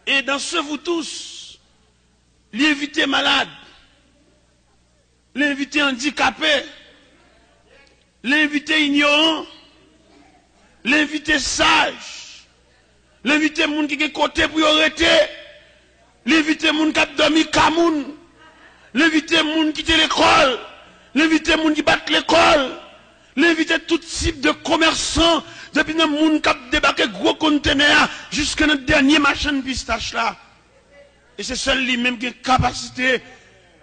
Et dans ce vous tous, l'invité malade, l'invité handicapé, l'invité ignorant, l'invité sage, l'invité moun qui est côté pour arrêter, l'invité moun qui a dormi kamoun, l'invité moun qui est l'école, l'invité moun qui bat l'école, l'invité tout type de commerçants, depuis le moun qui a débarqué gros conteneur jusqu'à notre dernier machin pistache là. Et c'est seul lui-même qui a capacité.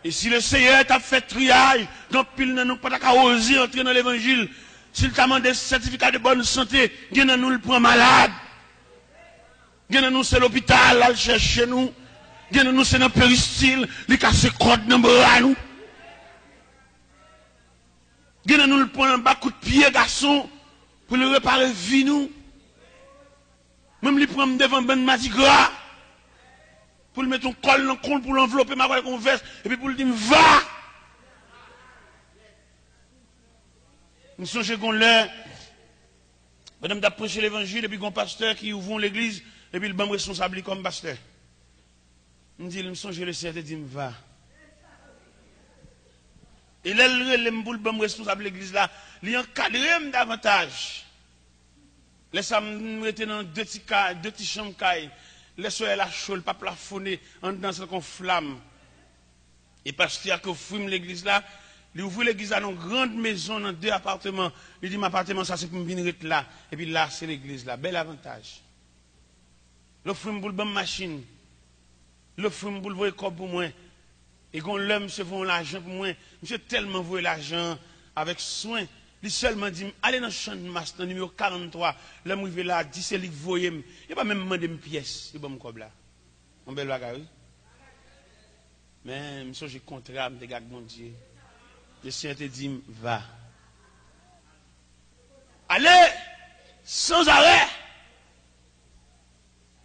Et si le Seigneur t'a fait triage, donc pile n'a pas qu'à oser entrer dans l'évangile, s'il t'a demandé certificat de bonne santé, il nous le prend malade. Il nous c'est l'hôpital, là, chercher nous. Il nous c'est dans péristyle, il casse code dans bras nous. Il nous le prend un bas coup de pied, garçon, pour le réparer vie nous. Même lui prend devant ben Mardi Gras. Pour le mettre un col dans le col, pour l'envelopper ma converse, et puis pour le dire, va! Nous sommes qu'on l'heure, madame d'a prêché l'évangile, et puis un pasteur qui ouvre l'église, et puis le bon responsable comme pasteur. Il me dit, nous sommes le Seigneur, dit, va. Et là, le bon responsable de l'église là, il encadre davantage. Laissez-moi me mettre dans deux petits chambres. Laissez-moi la chaude, le pas plafonné, en dans cette flamme. Et parce qu'il y a que fume l'église là, il ouvre l'église dans une grande maison, dans 2 appartements. Il dit, mon appartement, ça c'est pour me venir là. Et puis là, c'est l'église là. Bel avantage. Le fume pour le bon machine. Le fume pour le voir corps pour moi. Et quand l'homme se vend l'argent pour moi, monsieur tellement voué l'argent avec soin. Il seulement dit, allez dans le champ de masse, dans le numéro 43, l'homme arrivé là, dit c'est lui qui voyait, il n'a pas même demandé une pièce, il va me cob là. On bel bagage, oui. Mais, monsieur, j'ai contrat, je gars mon Dieu. Le Seigneur te dit, va. Allez, sans arrêt.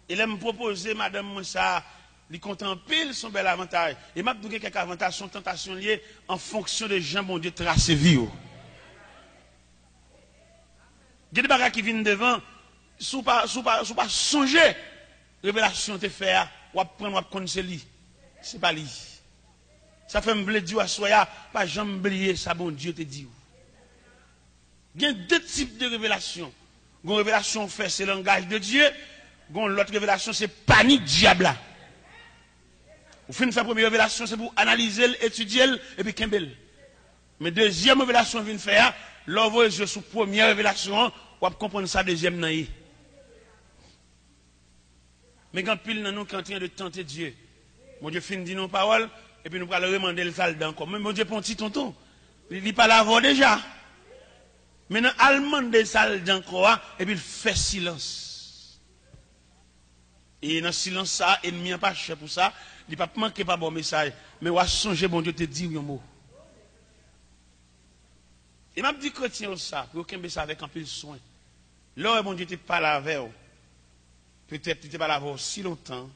Il a me proposé, madame Moussa, il contemple son bel avantage. Et m'a donné quelques avantages, son tentation liée en fonction de gens, mon Dieu, tracé vie. Il y a des bagages qui viennent devant, sous pas songer, révélation te faire, ou prendre, ou connaître lui. C'est pas lui. Ça fait me blé à soya, pas jamais oublier ça, bon Dieu te dit. Il y a 2 types de révélations. Une révélation fait, c'est le langage de Dieu. L'autre révélation, c'est panique diable. Vous finissez faire première révélation, c'est pour analyser, étudier, et puis Kembel. Mais deuxième révélation, vient faire, l'envoyer sur première révélation, on va comprendre ça deuxième nan. Mais quand pile dans nous qui est en train de tenter Dieu, mon Dieu finit nos paroles, et puis nous allons demander le salle d'encore. Mais mon Dieu, pour un petit tonton, il dit pas l'avoir déjà. Maintenant, allemand des salles d'encore, et puis il fait silence. Et dans le silence, ça, ennemi n'a pas cher pour ça, il ne pas manquer pas bon message, mais on va songer, bon Dieu, te dire un mot. Il m'a dit chrétien ça, pour qu'il ça avec un peu de soin. Là, mon Dieu, tu parles avec eux. Peut-être tu ne parles avec eux si longtemps.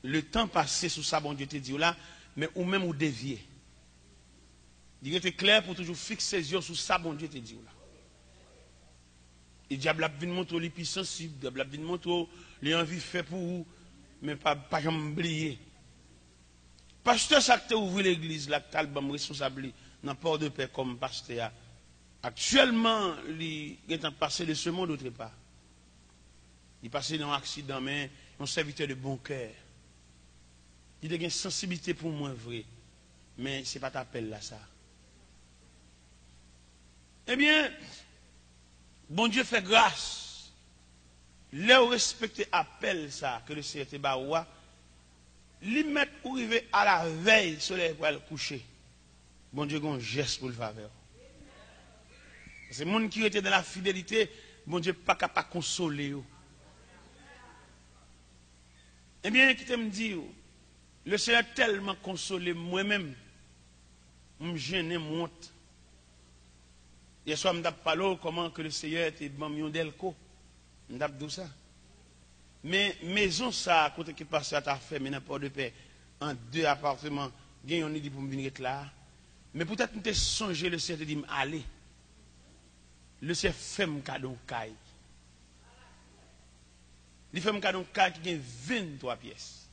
Le temps passé sous ça, bon Dieu, te dit là, mais ou même ou dévier. Il était clair pour toujours fixer ses yeux sur ça, bon Dieu, te dit là. Et le diable a venu montrer les plus sensibles, le diable a venu montrer les envies fait pour vous, mais pas jamais oublier. Pasteur, ça que tu ouvert l'église, là, tu as le responsable dans le port de paix comme pasteur. Actuellement, il est passé de ce monde d'autre part. Il est passé dans un accident, mais un serviteur de bon cœur. Il a une sensibilité pour moi, vrai. Mais ce n'est pas ta appel là, ça. Eh bien, bon Dieu fait grâce. Là où respecter appel ça, que le Seigneur te baoua, lui mettre ou arriver à la veille, soleil pour aller coucher. Bon Dieu, un geste pour le faveur. C'est le monde qui était dans la fidélité, bon Dieu, pas capable de consoler. Eh bien, qui me dit, le Seigneur a tellement consolé moi-même, je me gêne, monte. Hier soir, je me parlé comment que le Seigneur était bon d'Elco. Je me dit ça. Mais maison, ça, côté qui passe à ta fait, mais n'importe de paix, en 2 appartements, il y a un dit pour me venir là. Mais peut-être que tu as songé, le Seigneur te dit, allez. Le Seigneur fait un cadeau caille. Il fait un cadeau qui a 23 pièces.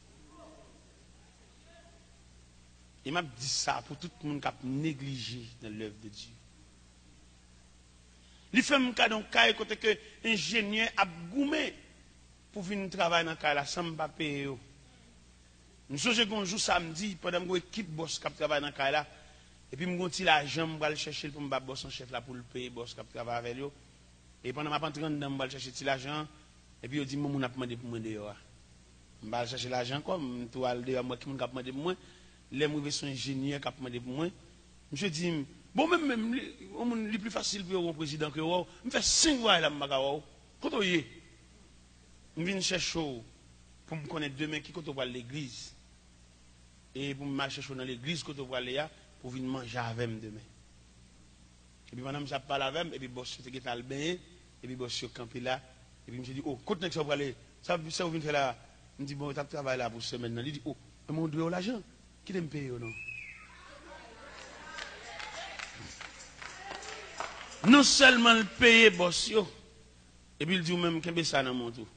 Il m'a dit ça pour tout le monde qui a négligé dans l'œuvre de Dieu. Il fait un cadeau côté que l'ingénieur a goumé pour venir travailler dans le cas sans me payer. Nous sommes un jour samedi, pendant que l'équipe boss qui travaille dans le cas et puis je suis l'argent, je vais aller chercher pour me boss en chef là pour le payer boss qui travaille avec lui. Et pendant que je suis dedans, je vais aller chercher l'argent. Et puis il dit, moi, je vais demandé pour moi dehors. Je vais aller chercher l'argent comme tout à l'heure, moi qui m'a demandé pour moi. Les mauvais sont ingénieurs qui m'a demandé pour moi. Je dis, bon, même, le plus facile pour un président que vous, je fais 5 mois là, je quand vous y je viens chercher pour me connaître demain qui quand on va à l'église. Et pour me marcher dans l'église quand on va aller pour venir manger avec moi demain. Et puis madame, je parle avec moi, et puis boss, je suis allé bain, et puis boss, je suis campé là. Et puis je me dis, oh, quand ça va aller, ça vous vient faire là. Je me dis, bon, tu travailles là pour ce semaine. Il dit, oh, mais mon Dieu, l'argent, qui t'aime payer ou non? Non seulement le payer, boss, yo. Et puis il dit, même, qu'est-ce que ça dans mon tour?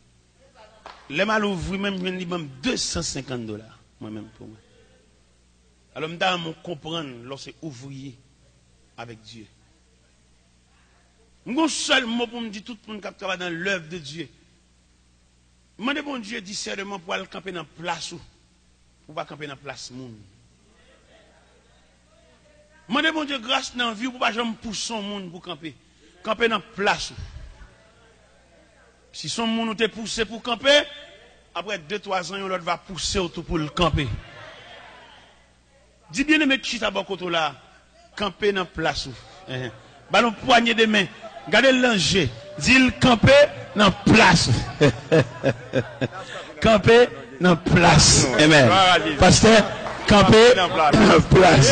Les mal ouvri, même, je me dis, $250, moi-même, pour moi. Alors, je dois comprendre lorsque ouvrier avec Dieu. Mon seul mot pour me dire tout le monde qui travaille dans l'œuvre de Dieu. Je demande bon Dieu discernement pour aller camper dans la place ou pour pas camper dans la place monde. Je demande bon Dieu grâce dans la vie pour pas jamais pousser son monde pour camper. Camper dans la place. Si son monde te poussé pour camper, après 2-3 ans, l'autre va pousser autour pour le camper. Dis bien aimé chita bokoto là, camper dans la place. Ballon poignée de main. Gardez l'ange. Dis le camper dans la place. Camper dans la place. Amen. Pasteur, camper dans la place.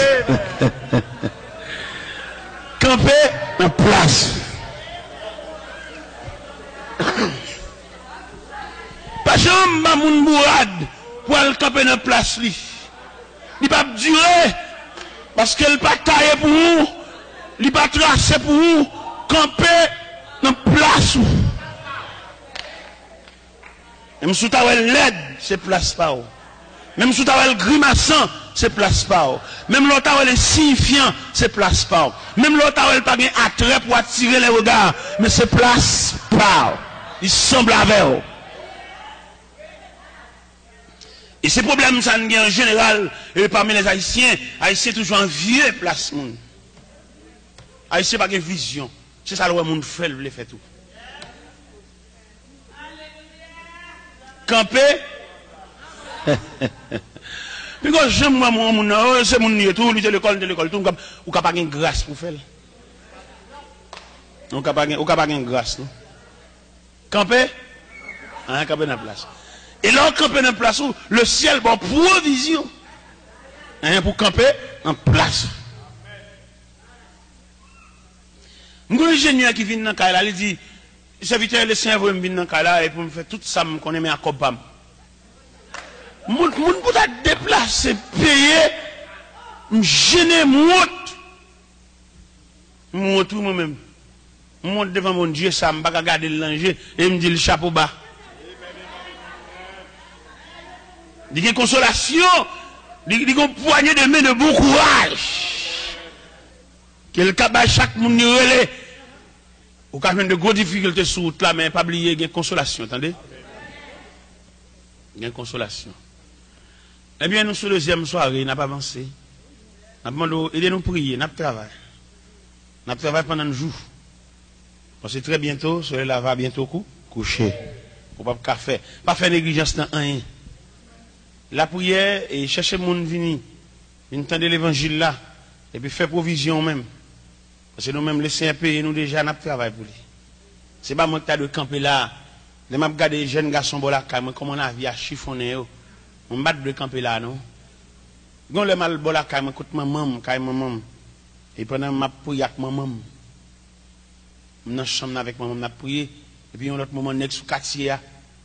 Camper dans la place. Pas jamais Mamoun Bourad pour aller camper dans la place. Il ne va pas durer parce qu'elle n'est pas taillée pour vous. Il n'est pas tracé pour vous. Camper dans la place. Même si vous avez l'aide, c'est place pas. Même si vous avez le grimaçant, c'est place pas. Même l'autre avez le signifiant, c'est place pas. Même l'autre avez pas bien attrait pour attirer les regards, mais c'est place pas. Il semble avec vous. Et ces problèmes, ça n'est en général, et parmi les Haïtiens, Haïtiens toujours en vieux placement. Haïtiens pas de vision. C'est ça le monde fait, le fait tout. Camper. Puis quand j'aime moi, c'est mon nier tout, l'école, tout, ou pas de grâce pour faire. Ou pas de grâce. Camper. Hein, camper dans la place. Et là, camper dans la place où le ciel va provision. Hein, pour camper en place. Mon ingénieur qui vient dans le cas, il dit, serviteur, le Seigneur veut me venir dans le cas et pour me faire tout ça, je connais mes accompagnements. Mon pour ta déplacer, payer, me gêner, monte moi-même. Monte devant mon Dieu, ça, je ne vais pas garder le langer et me dit le chapeau bas. Il y a une consolation, il y a une poignée de main de bon courage. Quel cabas chaque monde relais. Au cas de grosses difficultés sur route là, mais pas oublier, il y a une consolation, attendez? Il y a une consolation. Eh bien, nous, sur la deuxième soirée, nous n'avons pas avancé. Nous avons demandé, aidez-nous prier, nous travaillons. Nous travaillons pendant un jour. Parce que très bientôt, ce là va bientôt coucher. Pour pas faire. Pas faire négligence dans rien. La prière et chercher le monde venir. Entendre l'évangile là. Et puis faire provision même. Parce que nous-mêmes, les Seigneur paye, nous déjà, nous travaillons pour lui. C'est pas moi qui ai de camper là. Je vais regarder les jeunes garçons là, comment on a vu à chiffonner. On ne va pas de camper là, non? Quand le mal là, je écoute maman. Et pendant que je prie avec maman, je suis dans la chambre avec maman, je prie. Et puis, un autre moment, je suis sous quartier.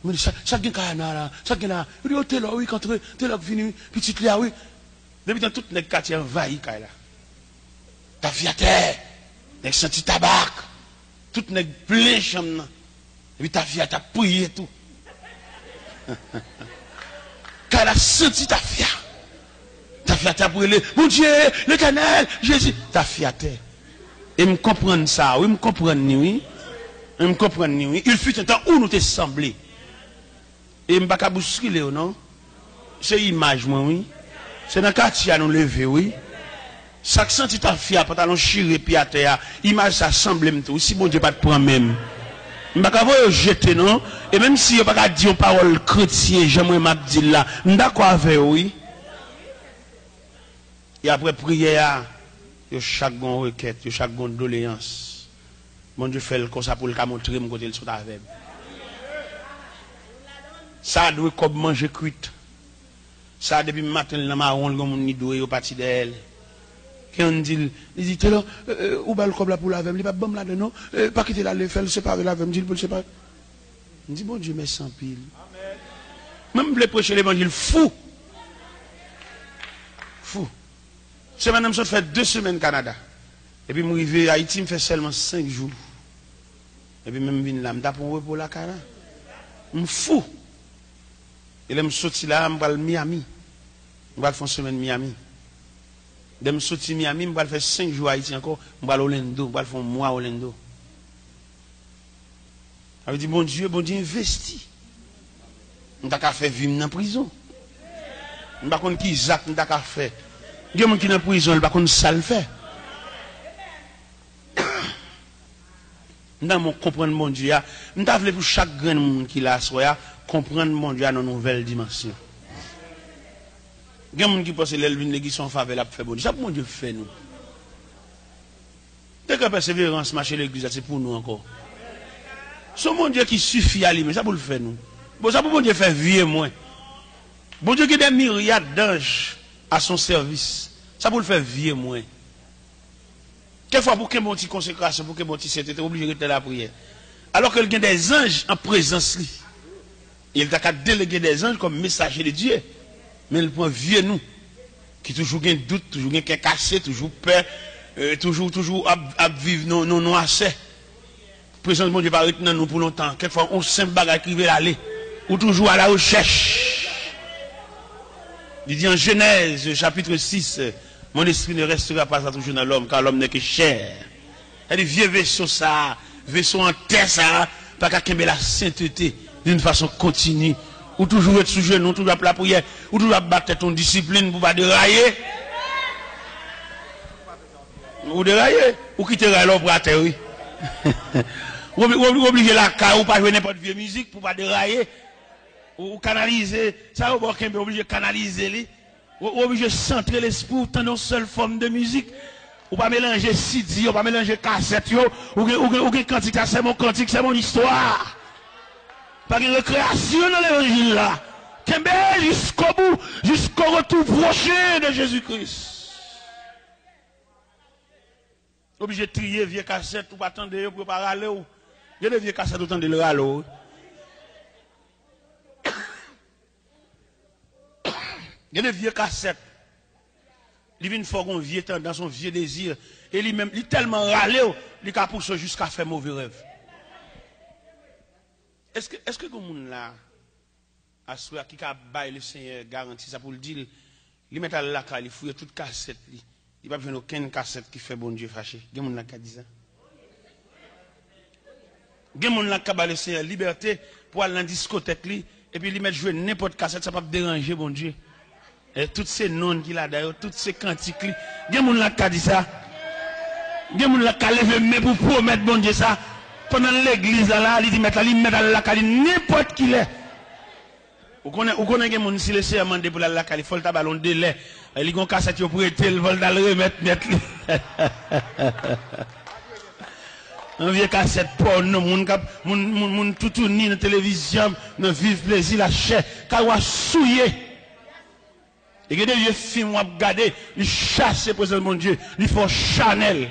Je me dis, ça qui est là, ça qui est là. Je dis, oh, t'es là, oui, quand t'es là, venu, petit là, oui. Depuis dans tout le quartier envahi, là. Ta vie à terre, t'as senti tabac, tout n'est plein chambre. Et puis ta vie à ta prié tout. Car elle a senti ta fia. Ta fia t'a brûlé. Mon Dieu, l'Éternel, Jésus. Ta fia t'est. Et me comprendre ça, oui, me comprendre, oui. Me comprendre, oui. Il fut un temps où nous te semblé. Et me pas bousculer, non? C'est image, moi, oui. C'est dans le quartier à nous lever, oui. Chaque senti ta fia, pantalon chiré, puis à terre, image ça semble tout. Si bon Dieu pas te prend même. Je ne vais pas jeter, non? Et même si je ne vais pas dire une parole chrétienne, j'aimerais m'abdire là. Je suis d'accord avec oui. Et après prière, il y a chaque requête, il y a chaque doléance. Mon Dieu fait comme ça pour le montrer mon côté le sous avec. Ça doit comme manger cuite. Ça depuis le matin, le marron, comme on n'y doit au parti d'elle. Quand on dit, il dit, où va le cob là pour la vemme, il va pas là-dedans, non, pas quitter là, le faire, le séparer la vemme, dit pour le séparer. On dit, bon Dieu, mais sans pile. Même le prêcher l'évangile, fou. Fou. C'est madame, ça fait 2 semaines au Canada. Et puis, je suis arrivé à Haïti, je fait seulement 5 jours. Et puis, même vine là, je suis pour repos la cara. Je suis fou. Et là, je suis sorti là, je vais à Miami. Je vais faire une semaine Miami. De me sortir Miami, je vais faire 5 jours à Haïti encore, je vais à Orlando, je vais faire un mois à Orlando. Je dit, bon Dieu, investi. Je vais faire vivre dans la prison. Je ne sais pas qui Isaac, je vais faire. Il y a des gens qui sont en prison, je ne sais pas ça le fait. Je vais comprendre mon Dieu. Je vais pour chaque grand monde qui l'a soya, comprendre mon Dieu dans une nouvelle dimension. Il y a des gens qui pensent que l'église sont faveur pour faire bon Dieu. Ça, mon Dieu fait nous. Dès que persévérance marche l'église, c'est pour nous encore. C'est mon Dieu qui suffit à lui, mais ça pour le faire nous. Bon, ça pour mon Dieu faire vivre moins. Bon Dieu qui a des myriades d'anges à son service. Ça pour le faire vivre moins. Quelquefois, pour qu'il y ait une petite consécration, pour qu'il y ait une petite sainteté, obligé de rester la prière. Alors qu'il y a des anges en présence, il a qu'à déléguer des anges comme messager de Dieu. Mais le point vieux nous, qui toujours un doute, toujours un cassé, toujours peur, toujours à vivre non assez. Présence de Dieu va retenir nous pour longtemps. Quelquefois, on simple bagage qui veut aller, ou toujours à la recherche. Il dit en Genèse, chapitre 6, mon esprit ne restera pas toujours dans l'homme, car l'homme n'est que chair. Il dit, vieux vaisseau ça, vaisseau en terre ça, pas qu'à qu'aimer la sainteté d'une façon continue. Ou toujours être sous genou, toujours à la prière, ou toujours à battre ton discipline pour pas dérailler. Ou dérailler, ou quitter la pour la terre, oui. Ou obliger la car, ou pas jouer n'importe quelle musique pour pas dérailler. Ou canaliser, ça ou pas obligé de canaliser, ou obligé de centrer l'esprit dans une seule forme de musique. Ou pas mélanger CD, ou pas mélanger cassette, ou quantique, c'est mon quantique, c'est mon histoire. Pas une récréation dans l'évangile là. Kembe jusqu'au bout, jusqu'au retour prochain de Jésus-Christ. Obligé de trier vieux cassette ou pas attendre pour pas râler. Il y a des vieux cassettes autant de le râler. Il y a des vieux cassettes. Il vient faire un vieux temps dans son vieux désir. Et lui-même, il est tellement râlé, il a poussé jusqu'à faire mauvais rêve. Est-ce que le monde là, à ce qui a baillé le Seigneur garantit ça pour le dire, il met à la carte, il fouille toute cassette, il n'y a pas besoin d'aucune cassette qui fait bon Dieu fâché. Il y a des gens qui disent ça. Il y a des gens qui ont le Seigneur liberté pour aller dans la discothèque, et puis il met jouer n'importe cassette, ça ne va pas déranger bon Dieu. Et toutes ces noms qu'il a d'ailleurs, toutes ces cantiques, il y a des gens qui disent ça. Il y a des gens qui lèvent mais pour promettre bon Dieu ça. Pendant l'église là, il dit mettre à la cali n'importe qui l'est. Ou connaît que mon si le Seigneur demande pour la cali, il faut le ballon de lait. Il dit qu'on cassette pour être le vol dans le remettre mettre. Un vieux cassette porno, mon tout ni dans télévision, ne vive plaisir la chair, car on souillé. Et il y a des vieux films où on regarder, ils chassent pour mon Dieu, ils font Chanel.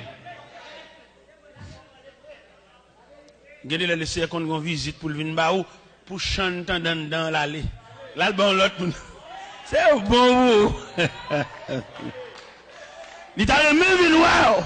Regardez les laisser qu'on a visite pour le venir pour chanter dans l'allée. L'album l'autre c'est un bon mot. Il t'a même vu noir.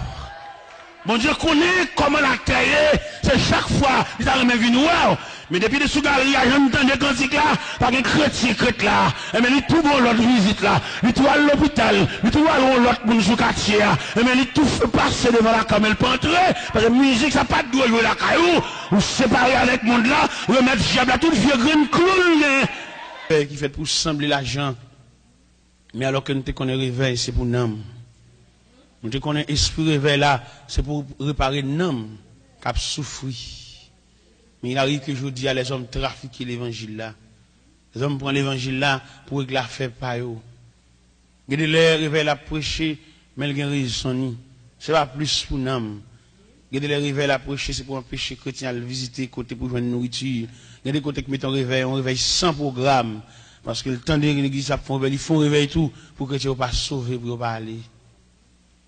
Mon Dieu connaît comment la terre c'est chaque fois il t'a même vu noir. Mais depuis le sous-galerie, j'entends des cantiques là, pas de chrétien là. Et mais il tout bon l'autre visite là. Il tout à l'hôpital, il tout à l'autre monde sous quartier. Et mais il tout fait passer devant la caméra pour entrer. Parce que la musique, ça pas de doigt jouer la caillou. Ou séparer avec le monde là, remettre diable à tout vieux grain clown. Qui fait pour sembler l'argent. Mais alors que nous te connaissons réveil, c'est pour nous. Nous te connaissons esprit réveil là, c'est pour réparer nous qui a souffert. Mais il arrive que je dis à les hommes trafiquer l'évangile là. Les hommes prennent l'évangile là pour que la fait pas eux. Regardez les réveil à prêcher, mais il y a raison. C'est pas plus pour nous. Regardez les réveils à prêcher, c'est pour empêcher les chrétiens à visiter côté pour jouer une nourriture. Regardez côté qui met un réveil sans programme. Parce que le temps de l'église, ils font réveil tout pour que tu ne sois pas sauvé, pour ne pas aller.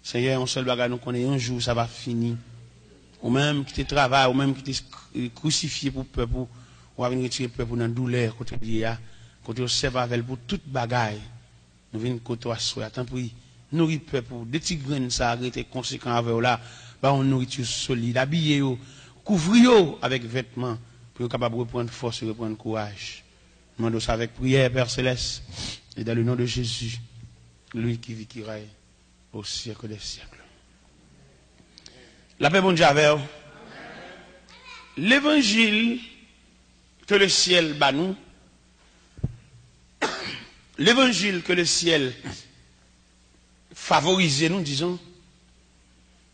Seigneur, un seul bagage, nous connaissons un jour, ça va finir. Ou même qui te travaille, ou même qui te crucifié pour le peuple, ou venir retirer le peuple dans la douleur, côté de côté serve avec pour toute bagaille. Nous venons côté à soi, tant pis, nourrir le peuple, des petits graines, ça a été conséquent avec là, bah on nourriture solide, habiller, couvrir avec vêtements, pour être capable de reprendre force et reprendre courage. Nous demandons ça avec prière, Père Céleste, et dans le nom de Jésus, lui qui vit, qui règne au siècle des siècles. La paix, bon Dieu, avec l'évangile que le ciel bat nous, l'évangile que le ciel favorise, nous disons,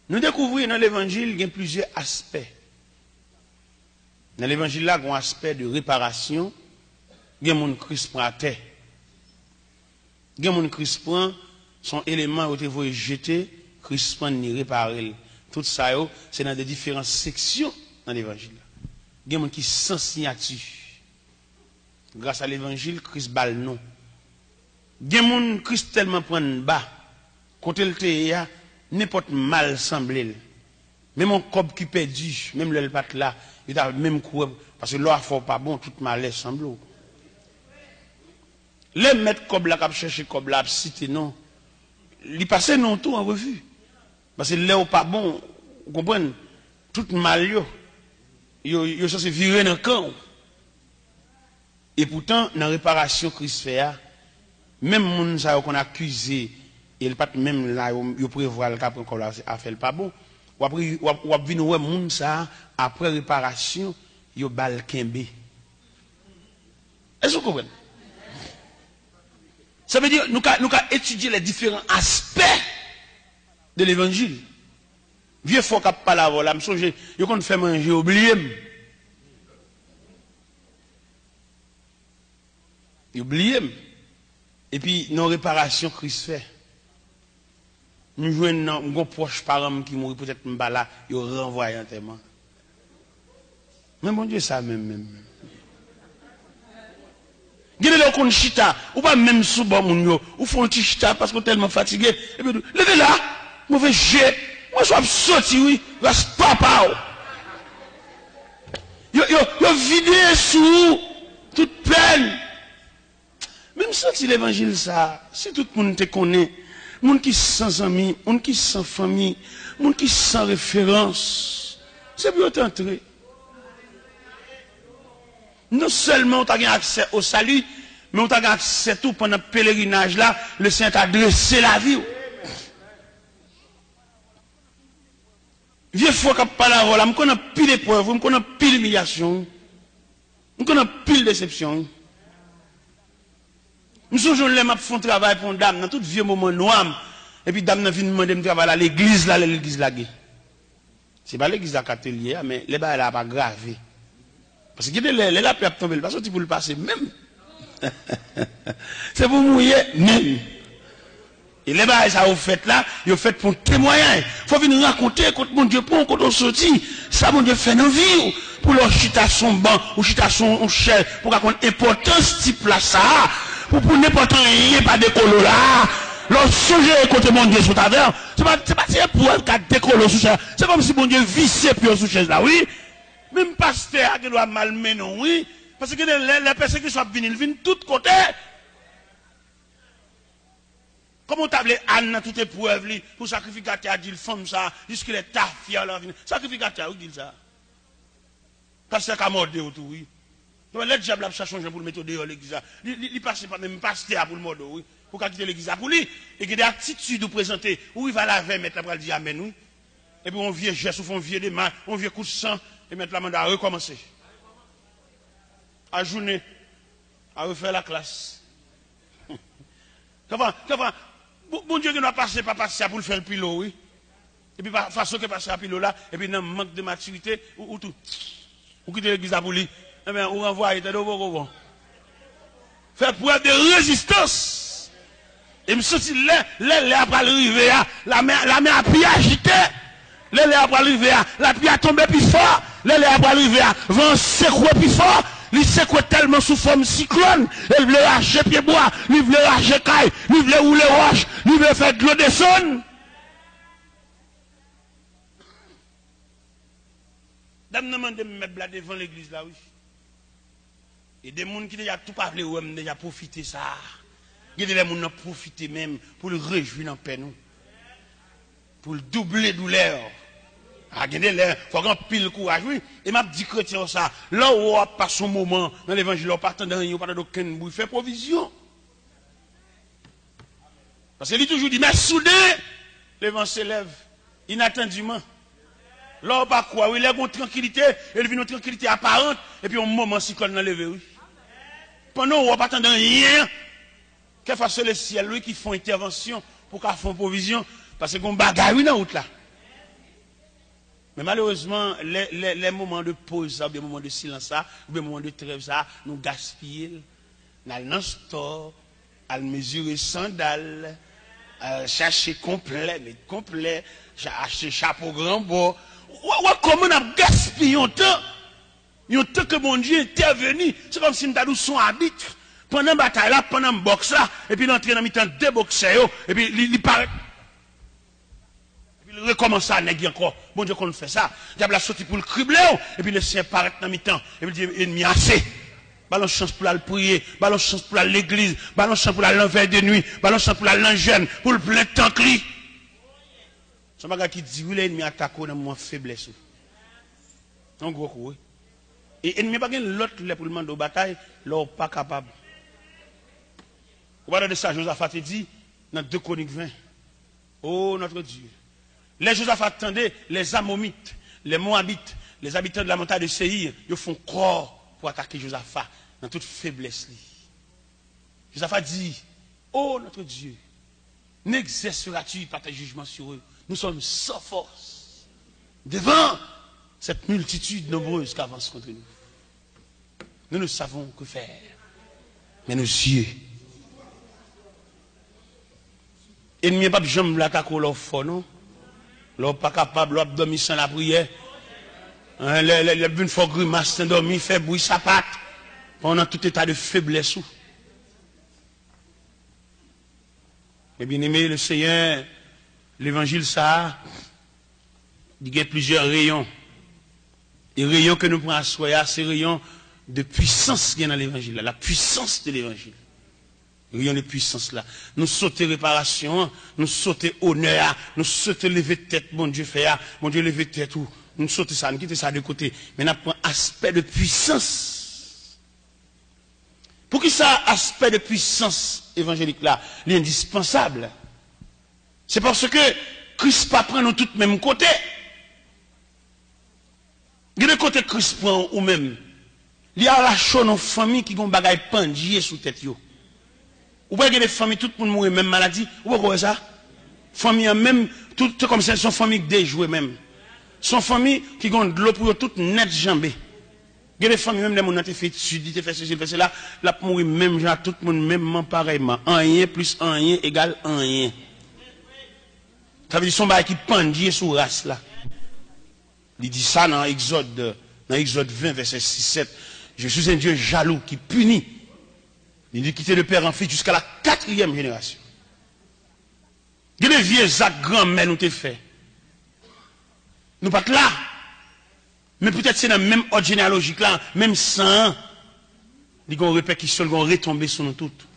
nous découvrons dans l'évangile qu'il y a plusieurs aspects. Dans l'évangile là, il y a un aspect de réparation, il y a un Christ prend à terre. Il y a un Christ prend son élément qui été jeté, Christ prend ni réparer. Tout ça, c'est dans des différentes sections dans l'évangile. Il y a des gens qui sont sans signature. Grâce à l'évangile, Christ bat le nom. Il y a des gens qui Christ tellement prend bas. Quand il te n'importe mal semblé. Même un cob qui perdu, même le pat là, il a même couru. Parce que l'eau faut pas bon, tout mal semble. Les mettre cob là, qui chercher cob là, cité non. Il passe non tout en revue. Parce que l'eau pas bon, vous comprenez? Tout mal yo ça se virer dans le camp. Et pourtant, dans la réparation Christ fait, même moun sa qu'on accusé, et pas même là, yo prévoit le cap encore là, a fait pas bon. Ou après, ou vinn ouais moun sa, après réparation, yo bal kembe. Est-ce que vous comprenez? Ça veut dire, nous avons étudié les différents aspects de l'évangile. Vieux faut qu'on parle avant là, me songe, yo qu'on fait manger, oublié. Oublié. Et puis, nos réparations Christ fait. Nous jouons un proche parent qui mourit peut-être m'ba là, yo renvoyé tellement. Mais mon Dieu, ça même. Gardez le kon chita, ou pas même sous bon moun yo, ou font petit chita parce que tellement fatigué, et puis levez là, mauvais jet, moi je suis sorti oui, reste papa. Yo vidé sous toute peine. Même si l'évangile ça, si tout le monde te connaît, monde qui sans amis, monde qui sans famille, monde qui sans référence, c'est pour t'entrer. Non seulement on a accès au salut, mais on a accès tout pendant le pèlerinage là, le Saint a dressé la vie. Vieux fois qu'on parle à voilà, on connaît pile d'épreuves, on connaît pile d'humiliation, on connaît pile de déception. Nous sommes les m'a font travail pour une dame dans tout vieux moment noir, et puis dame n'a vient demander de travailler à l'église là, l'église là. C'est pas l'église à catholique, mais les bas là pas gravé. Parce que les la peut tomber, parce que pour le passer même. C'est pour mouiller même. Et les bails ça vous faites là, vous faites pour témoigner. Faut venir raconter quand mon Dieu prend, quand on sortit, ça mon Dieu fait dans vie pour leur chita son banc ou chita son chel pour qu'on importance type là ça pour n'importe rien pas décoller là. Leur sujet côté mon Dieu sous ta terre, c'est pas pour elle qui décoller sous ça. C'est comme si mon Dieu vissait puis sous chaise là, oui. Même pasteur qui doit malmener, oui. Parce que les personnes qui sont venues, ils viennent de tous côtés. Comment on table Anne dans toute épreuve, pour sacrificateur, a dit le femme ça, jusqu'il est tafia là. Sacrificateur, oui, dit ça. Pasteur qui a mordé autour, oui. Le diable a changé pour le mettre dehors l'église. Il passe pas même pasteur pour le mode, oui. Pour quitter l'église pour lui. Et il y a des attitudes vous présenter. Où il va laver, mettre la bras dire amen, oui. Et puis on vient geste, on vient des mains, on vient coup de sang, et mettre la main à recommencer. À journée, à refaire la classe. Bon Dieu qui n'a pas passé pour le faire le pilote, oui. Et puis, façon que passer à pilote là, et puis, dans le manque de maturité, ou tout. Ou quitter l'église à bouli. Eh bien, on renvoie, il était bon. Faire preuve de résistance. Et me senti les après l'arrivée, la main a pu agiter. Les après l'arrivée, la pluie a tombé plus fort. Les après l'arrivée, vent secoué plus fort. Il secoué tellement sous forme cyclone. Il voulait arracher pied bois, il voulait arracher caille, il voulait rouler roche, il voulait faire de l'eau descendre. Dame nous demande de me mettre devant l'église là, oui. Et des gens qui déjà tout parlé, ou même déjà profité ça. Il y a des gens qui ont profité même pour le réjouir en paix, nous. Pour le doubler douleur. Il y a des faut qu'on pile courage, oui. Et m'a dit chrétien ça. Là où on passe son moment dans l'évangile, on part dans rien, on part d'aucun bout, il fait provision. Parce qu'il toujours dit, mais soudain, le vent s'élève, inattendument. Là, on pas quoi, oui, il y a une tranquillité, il vient une tranquillité apparente, et puis un moment cyclone dans levé, oui. Pendant qu'on pas attendre rien, qu'il fasse le ciel, lui, qui font intervention pour qu'ils fassent provision, parce qu'on bagaille, oui, dans la route là. Mais malheureusement, les moments de pause, ou des moments de silence, ou des moments de trêve, nous gaspillons. Nous allons dans le store, à mesurer sandales, à chercher complet, mais complet, acheter chapeau grand bord. Comment on a gaspillé un temps? Un temps que mon Dieu est intervenu. C'est comme si nous avons son arbitre. Pendant la bataille là, pendant le boxe là, et puis l'entrée dans le temps deux boxeurs, et puis il paraît. Il recommence à négocier encore. Bon Dieu qu'on fait ça. Le diable a sorti pour le cribler, et puis le Seigneur paraît dans le temps. Et puis il dit, ennemi assez. Balance chance pour aller prier, balance chance pour aller à l'église, balance chance pour aller l'envers de nuit, balance chance pour aller en jeûne, pour le plein temps cli. C'est un gars qui dit, oui, l'ennemi attaque dans mon faiblesse. En gros, oui. Et l'ennemi pas l'autre pour le demander aux batailles, là, pas capable. Vous parlez de ça, Josaphat dit, dans 2 Chroniques 20. Oh, notre Dieu. Les Josaphat attendaient, les Amomites, les Moabites, les habitants de la montagne de Séhir, ils font corps pour attaquer Josaphat dans toute faiblesse. Josaphat dit, oh notre Dieu, n'exerceras-tu pas tes jugements sur eux? Nous sommes sans force devant cette multitude nombreuse qui avance contre nous. Nous ne savons que faire. Mais nos yeux, ennemi pas jamais l'attaquer leur fort, non? Leur pas capable, leur dormir sans la prière. Les bonnes fois grimace, dormir, fait bruit, sa patte. Pendant tout état de faiblesse. Mais bien aimé, le Seigneur, l'évangile, ça, il y a plusieurs rayons. Les rayons que nous prenons à soi, c'est les rayons de puissance qui est dans l'évangile, la puissance de l'évangile. Rayon de puissance là. Nous sautons réparation, nous sautons honneur, nous sautons lever tête, mon Dieu fait, mon Dieu lever tête tout. Nous sautons ça, nous quittons ça de côté. Mais nous prenons aspect de puissance. Pour qui ça, aspect de puissance évangélique là, l'indispensable? C'est parce que Christ pas prend nous tous même côté. De côté Christ prend ou même. Il y a la chose nos familles qui ont bagaille pendier sous tête yo. Ou pas que des familles, tout le monde mourir même maladie. Ou pas quoi ça? Famille même, tout comme ça, son famille déjouée même. Son famille qui ont de l'eau pour tout net jambé. Il y a des familles même, des gens qui fait études, qui fait ceci, fait cela, là, mourir même, genre, tout le monde même pareillement. Un rien plus un rien égale un rien. Ça veut dire son bail qui pendit sous race là. Il dit ça dans Exode 20, verset 6-7. Je suis un Dieu jaloux qui punit. Il dit quitter le père en fils jusqu'à la 4e génération. Il y a des vieux actes grand-mère nous t'ai fait. Nous pas là. Mais peut-être c'est dans le même ordre généalogique là, même sang. Il y a une répercussion, il y a une retombée sur nous toutes.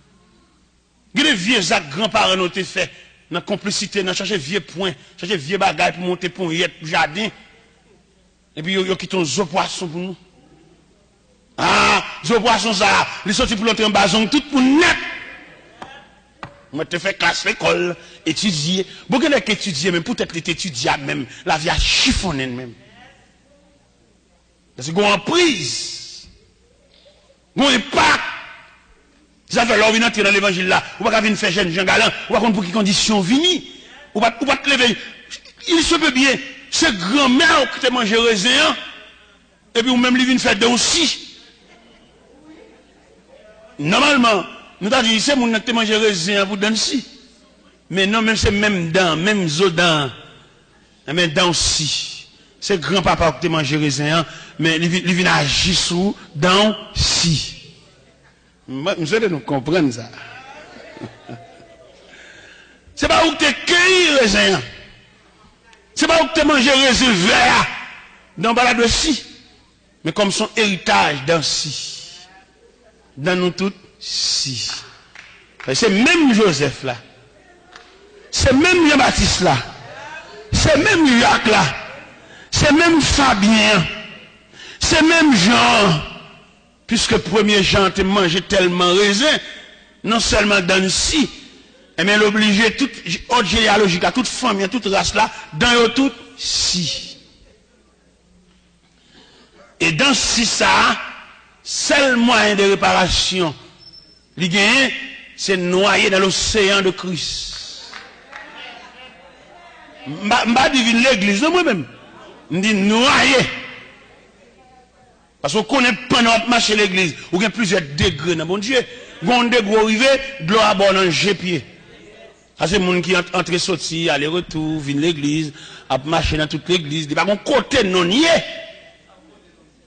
Il y a des vieux actes grands-parents nous t'ai fait. Dans la complicité, dans chercher vieux points, chercher vieux bagages pour monter pour y être jardin. Et puis il y a qui ton zo poisson pour nous. Ah, je poisson ça, les sorti pour l'entrer en bazon, tout pour net. Moi, te fait classe l'école, étudier. Beaucoup d'étudier, même peut-être les étudier même, la vie a chiffonné même. Parce qu'on a prise. On n'est pas. Ça fait l'or entrer dans l'évangile là. Ou pas venir faire jeune Jean Galant. Ou pas pour quelles conditions venir. Ou pas te lever. Il se peut bien. C'est grand-mère qui te mange raisin. Et puis ou même lui vient faire de aussi. Normalement, nous avons dit c'est mon qui te mange raisin pour donner si. Mais non, même c'est même dents, même zodan. Mais dents aussi. C'est grand-papa qui te mange raisin. Mais il vient agir sous dents si. Nous allons nous comprendre ça. C'est pas où tu cueilli raisin. C'est pas où tu manges raisin vert dans balade aussi. Mais comme son héritage dans si. Dans nous toutes si. C'est même Joseph là. C'est même Jean-Baptiste là. C'est même Jacques là. C'est même Fabien. C'est même Jean. Puisque premier Jean te mangé tellement raisin, non seulement dans si, mais l'obligé toute autre généalogie, toute famille, toute race là, dans tout si. Et dans si ça, seul moyen de réparation, c'est noyer dans l'océan de Christ. Je divine l'église, non moi-même. Je dis noyer. Parce qu'on connaît pas notre marché l'église. Ou il y a plusieurs degrés dans mon Dieu. Quand on degré arrivé, de l'eau à bord dans le pied. Ça c'est les gens qui entrent sorti, aller retour, viennent l'église, à marcher dans toute l'église. Il n'y a pas un côté non nié.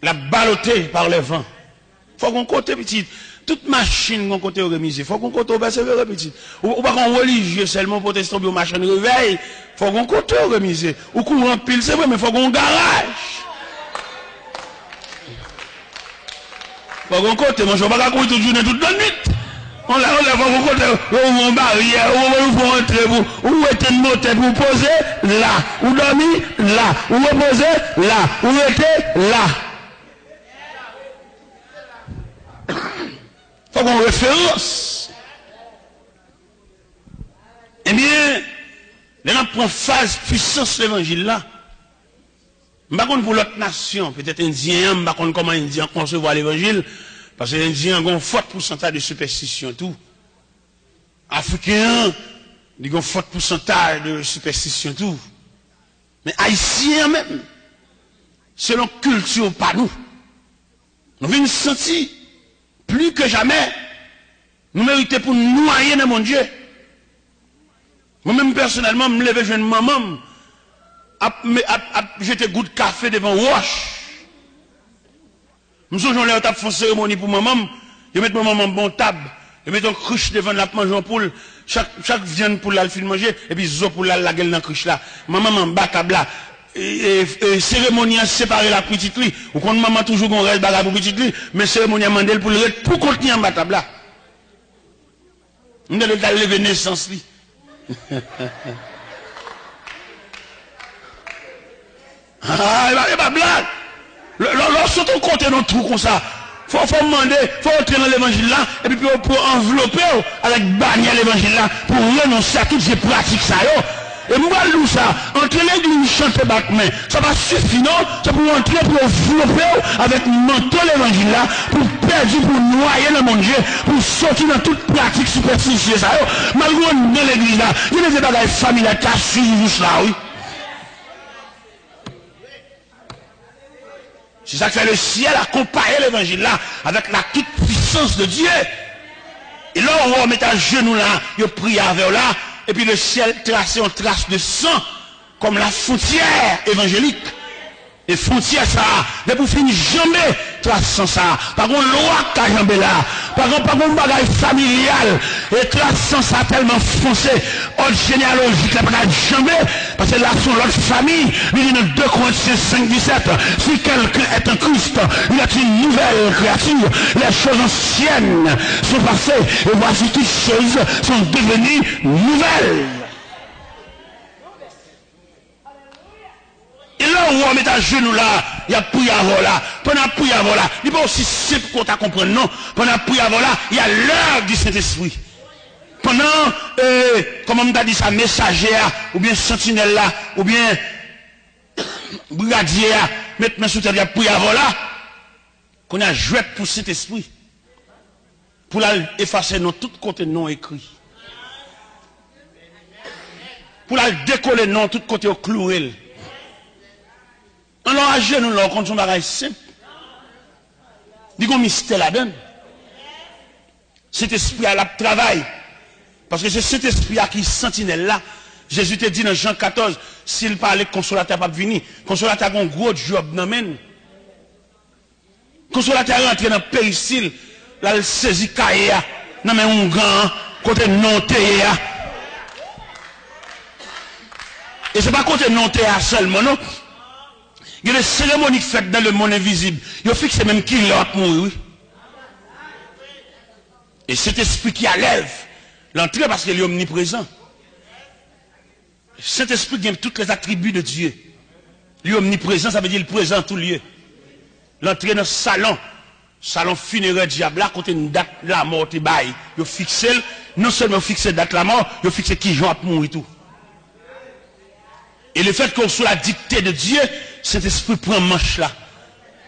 La balloté par le vent. Il faut qu'on côté petit. Toute machine qu'on côté remise. Il faut qu'on côté persévérer petit. Ou pas qu'on religieux seulement protestant pour machine réveil. Il faut qu'on côté remise. Ou qu'on rempile, c'est vrai, mais il faut qu'on garage. Faut côté, moi je ne vais pas courir toute journée, toute la nuit. On l'a fait côté, on barrière, on va entrer, où est une montée pour poser là, ou dormir là, ou reposer là, où était là. Faut qu'on référence. Eh bien, là, on prend phase puissance l'évangile là. Je ne sais pas pour l'autre nation, peut-être indien, je ne sais pas comment indien concevoir l'évangile, parce que les indiens ont un fort pourcentage de superstition tout. Africains, ils ont un fort pourcentage de superstition tout. Mais haïtiens même, selon culture pas nous, nous venons sentir plus que jamais, nous méritons pour nous noyer dans mon Dieu. Moi-même personnellement, je me lève jeune maman. J'étais goût de café devant roche. Je me souviens de faire une cérémonie pour maman. Je mets maman bon table. Je mets une cruche devant la manger en poule. Chaque viande pour la film manger. Et puis zo pour la gueule dans la cruche là. Maman bat table là. Cérémonie séparée la petite lit. Ou quand maman toujours qu'on reste bagarre pour petite lit. Mais cérémonie mandel pour le pour contenir en bas table là. On a lever naissance li. Ah, il n'y a pas de blague. Lorsqu'on compte dans tout comme ça, il faut demander, il faut entrer dans l'évangile là, et puis pour envelopper avec bannière l'évangile là, pour renoncer à toutes ces pratiques ça. Et moi, ça, entre l'église chanter battement, ça va suffire, non? C'est pour entrer, pour envelopper avec manteau l'évangile là, pour perdre, pour noyer le monde Dieu, pour sortir dans toute pratique superstitieuse ça. Malgré dans l'église là, il y a des bagages familiales qui suivent juste là, oui. C'est ça que fait le ciel a comparé l'évangile là avec la toute puissance de Dieu. Et là, on met à genoux là, il prie avec là, et puis le ciel tracé en trace de sang, comme la frontière évangélique. Et frontière ça, mais pour finir jamais traçant ça. Par contre, loi qu'a jamais là. Par contre, bagage familial. Et traçant ça tellement foncé. Autre généalogique, là, pas jamais. Parce que là, sont l'autre famille. Il y a 2 Corinthiens 5, 17. Si quelqu'un est un Christ, il est une nouvelle créature. Les choses anciennes sont passées. Et voici toutes choses sont devenues nouvelles. Et là où on met à genoux là, il y a prié avant là. Pendant prié avant là, il n'est pas aussi simple qu'on t'a compris, non. Pendant prié avant là, il y a l'heure du Saint-Esprit. Pendant, comment on t'a dit ça, messager, ou bien sentinelle là, ou bien brigadier, maintenant sous terre, il y a prié avant là, qu'on a joué pour cet esprit. Pour effacer nos tout côté non écrit. Pour la décoller non tout côté au cloué. On l'a agi nous là contre son bagage simple. Dit qu'on mystère là-dedans. Cet esprit à la travail. Parce que c'est cet esprit à qui sentinelle là. Jésus te dit dans Jean 14, s'il parlait consolateur pas venir, consolateur a un gros job dans men. Consolateur rentre dans péricile, là il saisit caïa, non mais un grand côté non théa. Et c'est pas côté non théa seulement non. Il y a des cérémonies faites dans le monde invisible. Il fixe même qui l'a mourir. Et cet esprit qui enlève l'entrée parce qu'il est omniprésent. Cet esprit qui a tous les attributs de Dieu. Lui omniprésent, ça veut dire il présent en tout lieu. L'entrée dans le salon funéraire diable, là, quand une date la mort te baille, il fixe, non seulement fixe date la mort, il fixe qui Jean a mourir tout. Et le fait qu'on soit la dictée de Dieu, cet esprit prend manche là.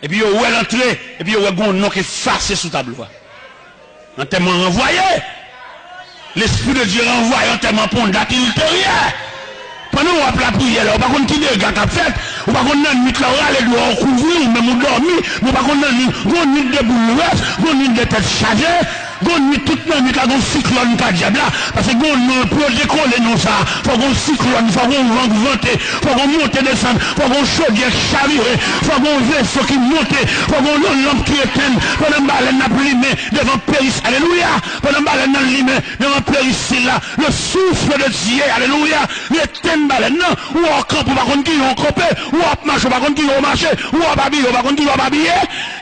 Et puis il y a l'entrée, et puis il y a un nom qui est effacé sous tableau. En tellement renvoyé. L'esprit de Dieu renvoie en tellement pour une date ultérieure. Pendant qu'on a la prière, on va continuer à faire fait, on va continuer à mettre la les doigts couvrir, ou même dormir, on va continuer à mettre des boules, on va des têtes chargées. Gon ni toute la nuit là gon cyclone ka diable là parce que gon non pour décoller non ça faut gon cyclone faut gon vent venter faut gon monter descendre faut gon chaudière chavirer faut gon vaisseau qui monter faut gon lampe qui éteindre pendant baleine n'a primé devant Péris alléluia pendant baleine n'a limé devant Péris là le souffle de Dieu alléluia l'éteindre baleine non ou en camp pas contre qui on camper ou en marche pas contre qui on marcher ou en babiller pas contre qui on babiller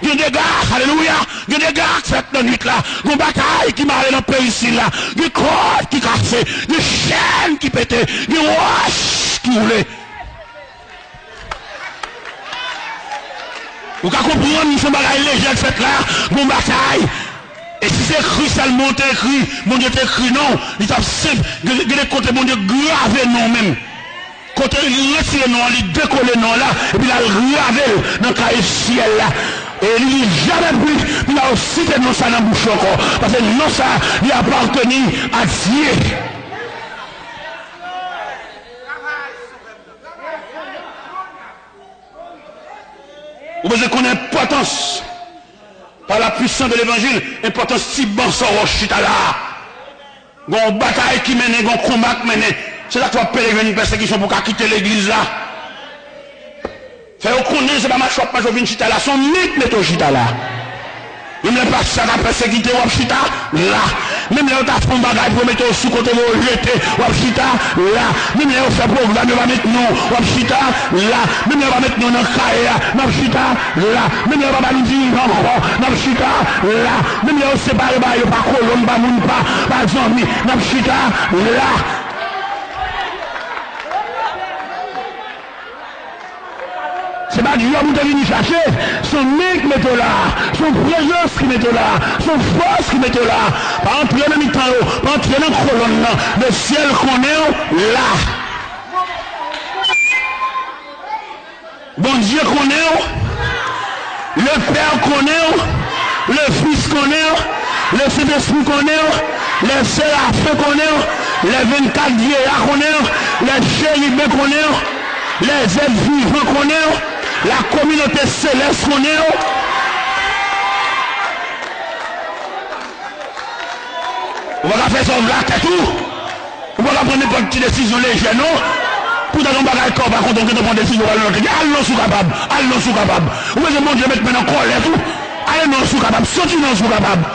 il y a des gars alléluia il y a des gars cette nuit là bataille qui m'a allé dans le pays ici là, des cordes qui cassaient, des chaînes qui pétaient, des roches qui roulaient. Vous pouvez comprendre, ce bagage léger fait là, mon bataille. Et si c'est écrit seulement, écrit, mon Dieu t'écrit non, il est simple, des côtés, mon Dieu, gravé non même. Quand il retire non, il décolle non là, et puis il a gravé dans le cahier ciel là. Et il n'y a jamais plus, il a aussi des noms ça dans la bouche encore. Parce que non ça, il appartenait à Dieu. Vous pouvez connaître l'importance, par la puissance de l'évangile, l'importance si bon ça chita là. Il y a une bataille qui mène, il y a un combat qui mène. C'est là que tu vas pérégriner une persécution pour quitter l'église là. Fait qu'on connaît, c'est pas ma chope, je viens chita là, son mythe met au chita là. Même les pasteurs qui ont persécuté ou chita là. Même les autres font bagage pour mettre au sous-côté, ou jeter ou chita là. Même les autres programmes, on va mettre non, ou chita là. Même les on va mettre non dans le cahier, on chita là. Même les on va dire encore, on chita là. Même les autres séparés, on pas colonne, pas moun, pas zombie, on chita là. C'est pas Dieu qui est venu chercher, son nez qui met là, son présence qui met là, son force qui met là. Pas entrer dans le mi-temps, pas entrer dans la colonne, le ciel qu'on est là. Bon Dieu qu'on est, le Père qu'on est, le Fils qu'on est, le Saint-Esprit qu'on est, les séraphins qu'on est, les 24 vieillards qu'on est, les chérubins qu'on est, les êtres vivants qu'on est, la communauté céleste qu'on est. On va faire ça là, tout. On va prendre une petite décision légère, non? Pour dans un bagage corps, par contre, on prend des décisions à l'autre. Allons sous capable, allons sous capable. Où est-ce que mon Dieu met maintenant en colère tout? Allons sous capable, sortez non sous capable.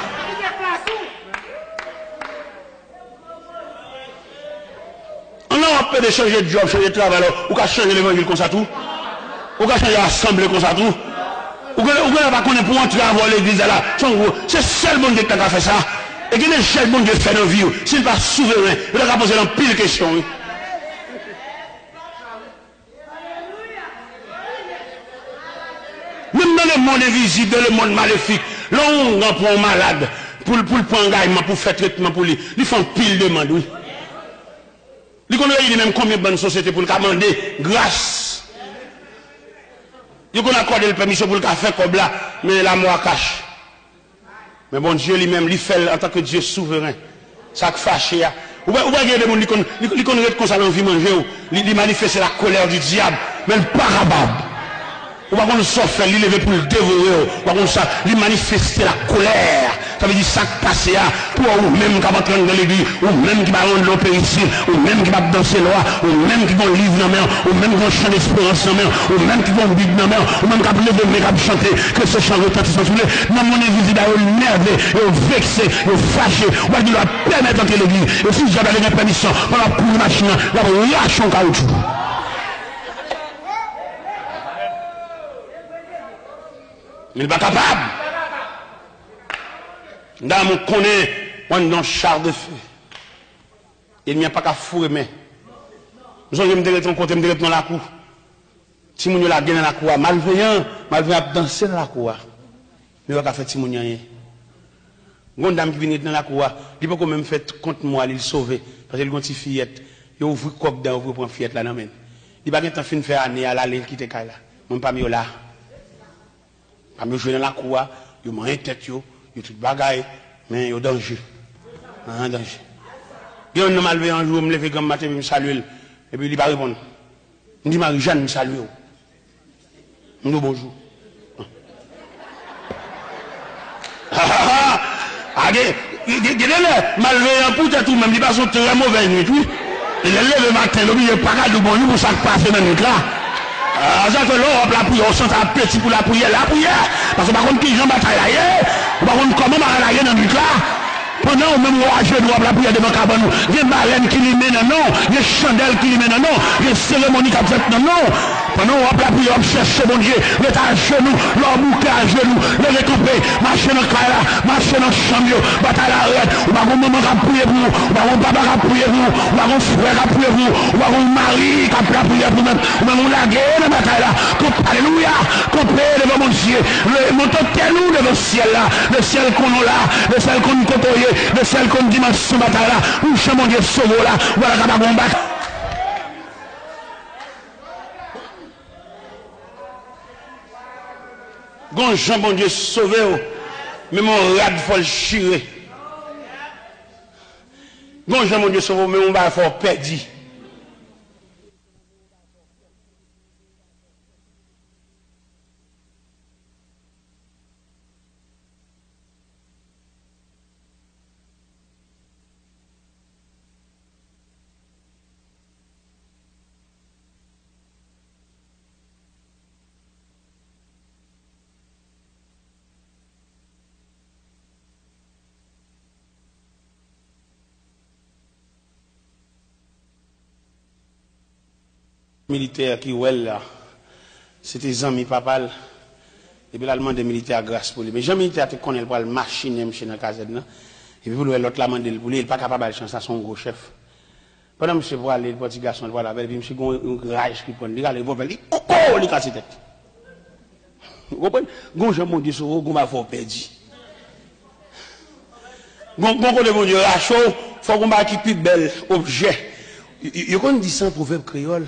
On a un peu de changer de job, changer de travail, ou qu'à changer l'évangile comme ça tout. Ou qu'à changer l'assemblée comme ça tout. Ou qu'on va connaître pour entrer avant l'église là. C'est seul bon Dieu qui a fait ça. Et qu'il est seul bon Dieu fait dans la vie. S'il n'est pas souverain, il a posé dans pile de questions. monde invisible, dans le monde maléfique. Là, on prend un malade pour le prendre engagement, pour faire traitement pour lui. Ils font pile de demande, oui. Ils connaissent même combien de bonnes sociétés pour le demander grâce. Ils connaissent accordé le permission pour le faire comme là, mais la mort cache. Mais bon Dieu lui-même, il fait en tant que Dieu souverain. Ça fâché. Ou bien il y a des gens qui connaissent comme ça l'envie de manger, il manifeste la colère du diable, mais le parabab. Ou pas qu'on s'en fait, il lever pour le dévorer, ou pas qu'on ça, il manifeste la colère. Ça veut dire ça qui passe pour ou même qui va entrer dans l'église, ou même qui va rendre l'opération, ou même qui va danser loi, ou même qui va livre dans la main, ou même qui va chanter d'espérance dans la main, ou même qui va bible dans la main, ou même qui va lever mais qui va chanter, que ce chant retentisse sur lui. Dans mon église, il est énervé, il est vexé, il est fâché, ou pas qu'il doit permettre d'entrer l'église. Et si j'avais la permission, on va pour une machine, là, on lâche en caoutchouc. Il n'est pas capable. Dans mon connaît, on est dans le char de feu. Il n'y a pas qu'à fourrer, mais. Nous allons me dire ton côté, me dire dans la cour. Si mon la gagne dans la cour, malveillant danser dans la cour. Mais on va faire si mon rien. Une dame qui vient dans la cour, il peut quand même faire contre moi, il sauver. Parce qu'il y a une petite fillette. Il ouvre le coq dans pour prendre fillette là, non, mais. Il va pas fin faire année à l'aller quitter là. Même pas mieux là. Pas mieux jouer dans la cour, il m'a une tête, il tout bagaille, mais il y a danger. Un danger. Il y a un mal un jour, je me lève comme matin, je me salue, et puis il va répondre. Je dis Marie-Jeanne, je me salue. Je dis bonjour. Malveillant pour tout même, il passe une très mauvaise nuit, oui. Il est levé le matin, il n'y a pas de bonjour pour ça qui passe dans la nuit là. Ça fait l'Europe, la prière, on sent un petit pour la prière. Parce que par contre, qui j'en bataille là, par contre, comment bataille dans le nuit là? Pendant au même roi, je dois la prière devant cabane. Il y a baleine qui lui mène non, il y a chandelle qui lui mène non, il y a cérémonie qui a fait non. Pendant on la prière, on cherche mon Dieu, le à genoux, leur bouquet à genoux, le récomper, marcher dans le caille, marcher dans le chambre, bataille à l'arrêt, ou pas mon maman qui a prié pour vous, ou pas mon papa qui a prié pour vous, ou pas mon frère qui a prié pour vous, ou pas mon mari qui a prié pour vous, ou pas mon lagué dans la bataille là, alléluia, compris devant mon Dieu, mon tel nous devant le ciel là, le ciel qu'on a là, le ciel qu'on côtoie, le ciel qu'on dit dans ce bataille là, où je mon Dieu sauve là, voilà qu'on va combattre. Gon Jean bon Dieu sauvé, mais mon rad faut le chirer. Gon Jean bon Dieu sauvé, mais on va faire perdu. Militaire qui ouais là, c'était Jean-Mi Papa, et puis là, demande des militaires grâce pour lui. Mais Jean-Militaire, tu connais le machine chez la casette, et puis pour l'autre, la demande pour lui, il n'est pas capable de changer son gros chef. Pendant que monsieur voit aller, le petit garçon, voilà, et puis monsieur a un rage qui prend, il regarde, il va il coco, il casse tête. Vous comprenez? Gon Jean mon Dieu, gon m'a fait perdu. Gon côté mon Dieu, à chaud, faut qu'on bâtit plus bel objet. Vous connaissez ça en proverbe créole?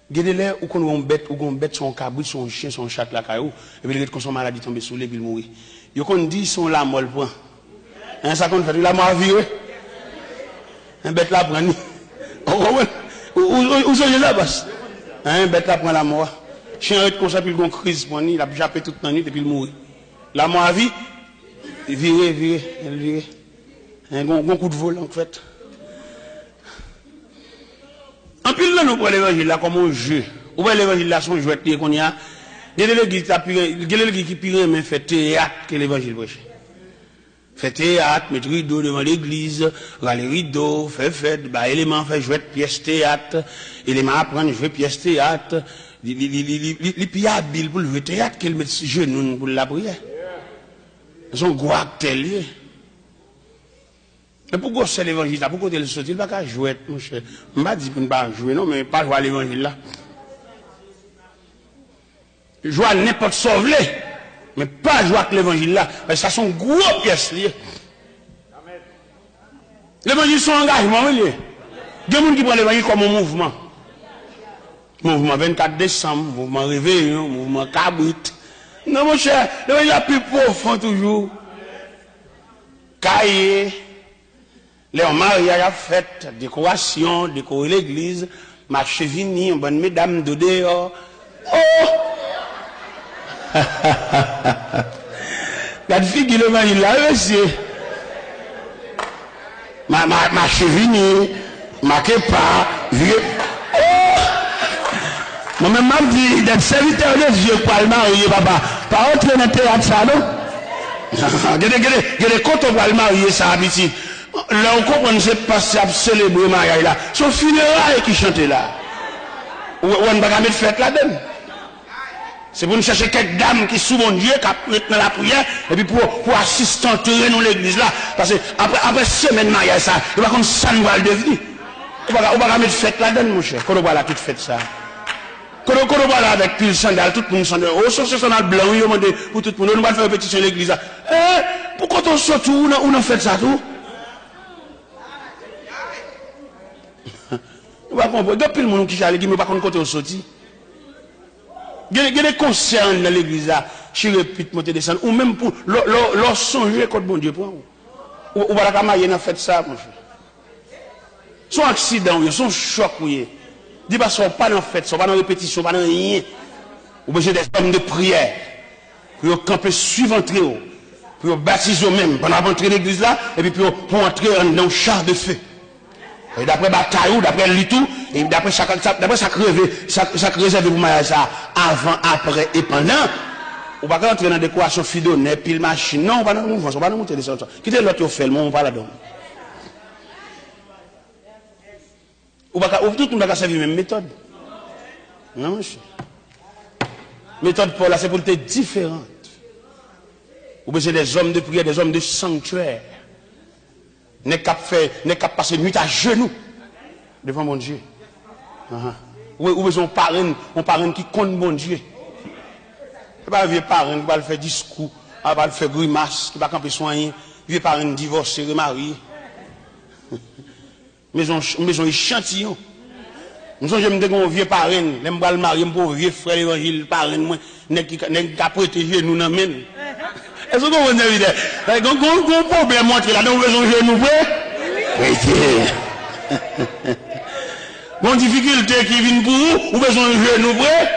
Gardez-les ou qu'on bête son cabri, son chien, son chat la caillou, et puis quand son maladie tombe sous les, puis il mourit. Vous connaissez son la molle point. Ça qu'on fait, la mort virée. Un bête là prend. Où sont là bas? Un bête là prend la mort. Chien arrête comme ça, puis il a une crise pour lui, il a jappé toute la nuit, et puis il mourit. La mort à vie, virée. Un bon coup de vol en fait. En plus, là, nous prenons l'évangile là comme un jeu. Ou bien l'évangile là, son jouet qu'on y a. Il y a l'église qui pire, mais fait théâtre que l'évangile prêche. Fait théâtre, mettre rideau devant l'église, râler rideau, fait fête, bah, élément, fait jouer pièce théâtre, élément apprendre jouer pièce théâtre, les plus habiles pour le jouer théâtre qu'elle met genoux pour la prière. Son gros acteur lié. Mais pourquoi c'est l'évangile là? Pourquoi tu le sorti? Il ne va pas jouer, mon cher. Je ne vais pas dire pour ne pas jouer, non, mais pas jouer à l'évangile là. Jouer à n'importe sauvé. Mais pas jouer avec l'évangile là, parce que ça sont gros pièces liées. L'évangile sont engagement lié. Il y a des gens qui prennent l'évangile comme un mouvement. Mouvement 24 décembre, mouvement réveillon, mouvement cabrit. Non mon cher, l'évangile est plus profond toujours. Cahier, les mariages à fête, décoration, décorer l'église, marcher vini, bonne mesdames de dehors. Oh! La fille qui l'évangile là, c'est ma chevigny, ma kepa, vieux. Oh! Moi-même, m'a dit d'être serviteur de Dieu pour le marier, papa. Pas entrer dans le théâtre, ça, non? Regardez, quand on va le marier, ça habitude. Là, on comprend que c'est pas si célébrer le mariage là. C'est funérailles qui chante là. Ou on ne va pas mettre fête là-dedans. C'est pour nous chercher quelques dames qui sont bon Dieu, qui mettent dans la prière, et puis pour assister dans l'église là. Parce que après semaine mariage ça, il va comme ça nous va le devenir. On va pas mettre fête là-dedans, mon cher. Quand on va là, toute fête ça. Quand on va là avec pile sandal, tout le monde sandal. Oh, c'est sandal blanc, il demande pour tout le monde. On va faire pétition à l'église là. Pourquoi on sort tout, on a fait ça tout? On va comprendre. Depuis le monde qui j'allais dire, mais pas contre côté au sorti. Il y a des concerts dans l'église là, chez le pit monter descendre, ou même pour leur songer contre bon Dieu pour ou va la marier dans fête ça, mon frère. Son accident, son choc, oui. Dis pas, sont pas dans fête, sont pas dans répétition, pas dans rien. Ou besoin des hommes de prière, pour camper suivant très haut, pour baptiser eux-mêmes, pendant entrer l'église là, et puis pour entrer dans le char de feu. Et d'après bataille, d'après litou, et d'après ça réservé pour mariage ça, avant, après et pendant, on va pas entrer dans la décoration fidonne, pile machine, non, on va dans le mouvement, on va dans monter des choses. Quittez l'autre au fait, on va là-dedans. Ou tout le monde va servir la même méthode. Non, monsieur. Méthode pour là, c'est pour être différente. Ou besoin des hommes de prière, des hommes de sanctuaire. N'est qu'à passer nuit à genoux devant mon Dieu. Ou besoin on parrain qui compte mon Dieu. C'est pas un vieux parrain qui va le faire discours, qui va le faire grimace, qui va camper soigner, vieux parrain divorcé, remarié. Maison échantillon. Nous sommes jamais un vieux parrain, l'aime pas le marier pour vieux frère évangile parrain moi, n'est qui protéger nous dans men. Est-ce que vous comprenez bien? Quand problème montre là, nous besoin de nous prêts. Bon difficulté qui vient pour vous, besoin de nous prêts.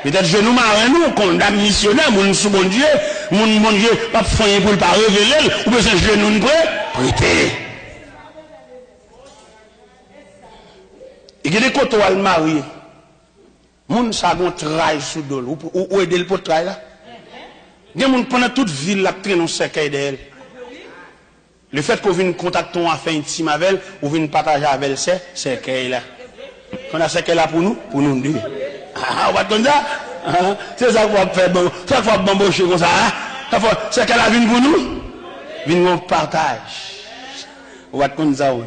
Peut-être genou marin nous condamne missionnaire, mon sous bon Dieu, mon Dieu pas faire pour le pas révéler, ou besoin de genou prêts. Prêtez. Il y a des côtés où elle marie. Moun sa gon trail sous dol ou aider le pour trail là. Il y a des gens pendant toute ville là traîne un cercueil d'elle. Le fait qu'on vienne contacter on a fait intime avec elle ou vienne partager avec elle c'est cercueil là. Quand a cercueil là pour nous deux. Ah on va comme ça. C'est ça qu'on va faire bon. Ça faut bambocher comme ça. Ça faut cercueil là vienne pour nous. Vienne on partage. On va comme ça oui.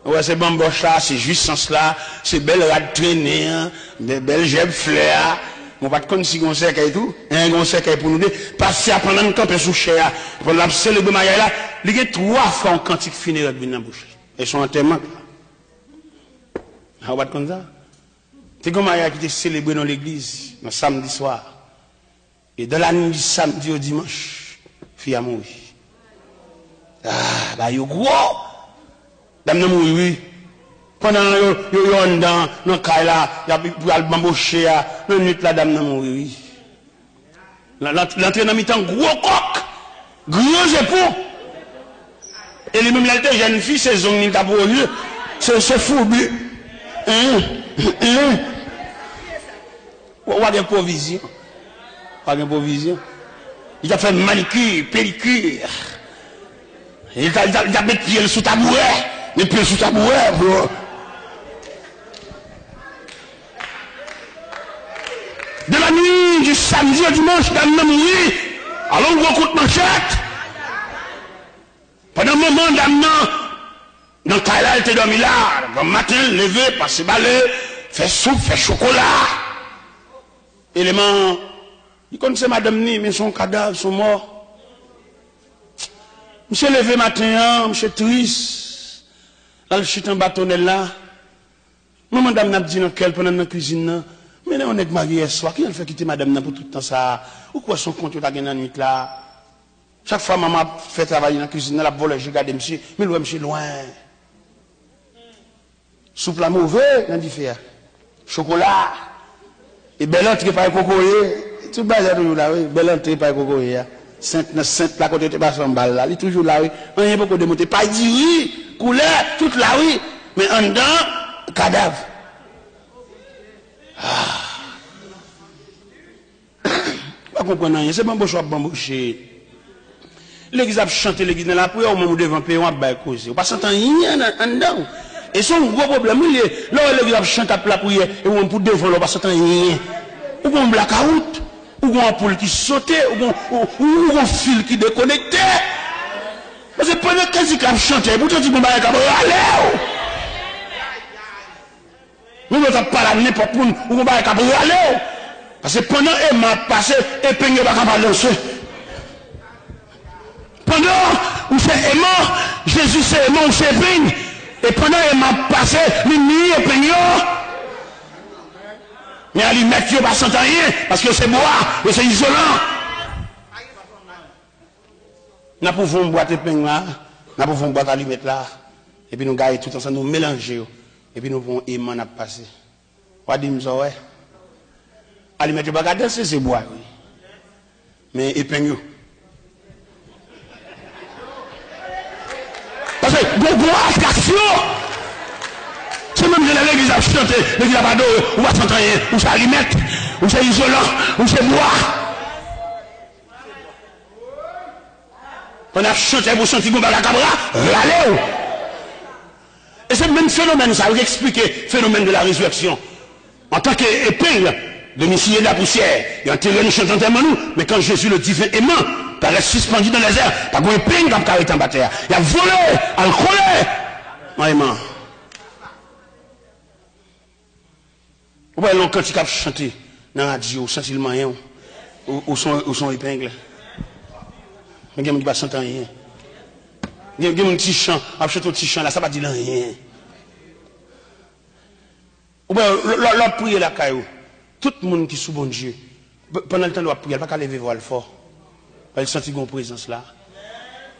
Ouais, c'est bamboche là, c'est jouissance là, c'est belle rade traînée, des belles gerbes fleurs. On va te connaître si on sait qu'il y a tout, on sait qu'il y a pour nous deux, passer à prendre un camp sous cher, pour la célébrer mariage là, il y a 3 fois en cantique funéraire dans la bouche. Et son enterrement. On va te connaître ça. C'est comme mariage qui était célébré dans l'église, le samedi soir. Et dans la nuit du samedi au dimanche, fille a mouru. Ah, bah, il y a gros. Dame n'a mouru, oui. Pendant que dans le cas là, il y a le bambouché, la nuit là, dame n'a mouru, oui. L'entrée dans mi-temps, gros coq, gros époux. Et les mêmes là, jeune fille, c'est zone qui a pour eux, c'est fou, on a des provisions. Pas de provision. Il a fait manicure, pédicure. Il a mis pied sous tabouret. Les pieds sous tabouret, bro. De la nuit du samedi au dimanche, dans le nuit, alors on voit coup de manchette. Pendant un moment, dans le cas là, elle était dormi là. Le matin, levé, passer balai, faire soupe, faire chocolat. Élément Il connaissait madame ni, mais son cadavre, son mort. Monsieur levé matin, monsieur triste. Là, le chute en bâtonnel là. Moi, madame n'a dit dans quelle pendant la cuisine. Mais là, on est marié hier soir. Qui a fait quitter madame pour tout le temps ça? Ou quoi son compte, il a gagné la nuit là? Chaque fois, maman fait travailler dans la cuisine, la volée, je regarde monsieur, mais le monsieur loin. Soupe la mauvais, on dit faire. Chocolat. Et belle entrée par coco. Tout bas toujours là, oui. Belle entrée par coco. Sainte, la côté de pas son balle là. Il est toujours là, oui. On y a beaucoup de monter. Pas dit oui. Couleur, toute là, oui. Mais en dedans, cadavre. Pas comprendre rien. C'est bon, bon choix, bon boucher. L'église a chanté, l'église dans la prière, au moment devant payer, on va causer. On pas s'entendre rien en dedans. Et son gros problème, il est, là, l'église a chanté la prière, et on peut devant, on pas s'entendre rien. Ou un blackout, ou un poule qui sautait, ou un fil qui déconnectait. Parce que pendant que tu as chanté, vous te dites, vous allez aller. Nous ne sommes pas là n'importe où, vous allez aller. Parce que pendant que m'a passé, et peigné va balancer. Pendant où c'est aimant, Jésus c'est aimant, c'est peigne. Et pendant qu'il m'a passé, l'ennemi est peigné. Mais à lui mettre, il ne va pas s'entendre rien, parce que c'est bois, et c'est isolant. Nous pouvons boire tes peignes là, nous pouvons boire à lui mettre là, et puis nous gagnons tout ensemble, nous mélanger, et puis nous pouvons aimant à passer. On va dire, ouais. À lui mettre, il va garder, c'est bois, oui. Mais épeigne. Parce que, bon, attraction, c'est même que l'église a chanté, l'église a pas d'eau, ou va s'entendre, ou c'est allumette, ou c'est isolant, ou c'est bois. On a chanté, vous sentez qu'on va la cabra, allez. Et c'est le même phénomène, ça vous expliquer le phénomène de la résurrection. En tant qu'épingle, de missier de la poussière, il y a un terrain chantant tellement nous, mais quand Jésus le divin aimant, paraît suspendu dans les airs, pas qu'on épingle comme carré en bataille. Il a volé, à le coller. Vraiment. Vous voyez, quand tu as chanté dans la radio, sensiblement rien, ou son épingle. Mais il y a des gens qui ne sentent rien. Il y a des petits chants, à chanter un petit chant, là, ça ne va dire rien. Ou bien, l'autre prière la caillou. Tout le monde qui est sous bon Dieu, pendant le temps de la prière, il ne va pas lever voile fort. Il sent qu'il y a une présence là.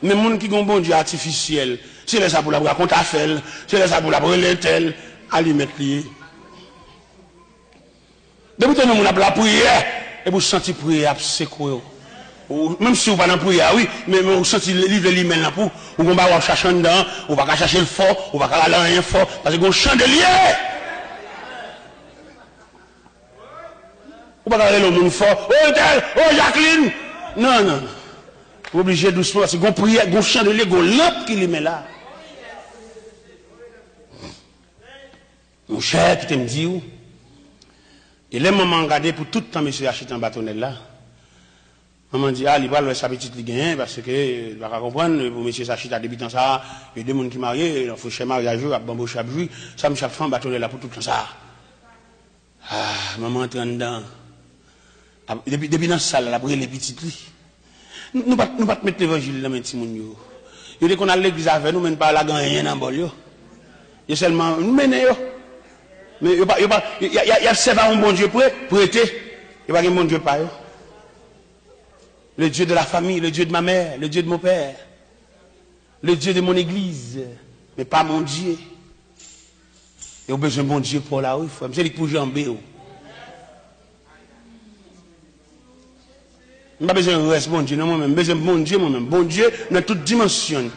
Mais les gens qui ont un bon Dieu artificiel, c'est là ça pour la raconter à faire, c'est là ça pour la brûler tel, à lui mettre lié. Depuis que nous avons la prière, et vous sentez prière, c'est quoi? Même si vous n'avez pas de prière, oui, mais vous sentez le livre de l'email là pour, vous ne pouvez pas chercher dedans, vous ne pouvez pas chercher le fort, vous ne pouvez pas aller rien fort, parce que vous chandelier. Vous ne pouvez pas aller le monde fort, oh tel, oh Jacqueline. Non, non, non. Vous êtes obligé doucement, parce que vous priez, vous chandelier, vous lampe qui les met là. Mon cher, qui t'aime dit, et les mamans regardé pour tout le temps, monsieur achète un bâtonnet là. Maman dit, ah, il va le chapitre de gain, parce que, il va comprendre, pour monsieur s'achète à débutant ça, il y a des gens qui marient, il faut chez mariage, il y a bambou chaque jour, ça me chaque fois, bâtonnet là pour tout le temps ça. Ah, maman entre dedans. Depuis dans la salle, la brûle les petites lits. Nous ne pouvons pas mettre l'évangile dans les petits gens. Il dit qu'on a l'église avec nous, mais pas la gagne rien dans le bol. Il y a seulement nous mener. Mais il y a servi un bon Dieu prêté. Il n'y a pas un bon Dieu pas. Le Dieu de la famille, le Dieu de ma mère, le Dieu de mon père, le Dieu de mon église, mais pas mon Dieu. Il y a besoin de bon Dieu pour la rue. Je dis pour jamber. Je n'ai pas besoin de reste bon Dieu, non, moi-même. J'ai besoin de bon Dieu, moi-même. Bon Dieu, dans toute dimension.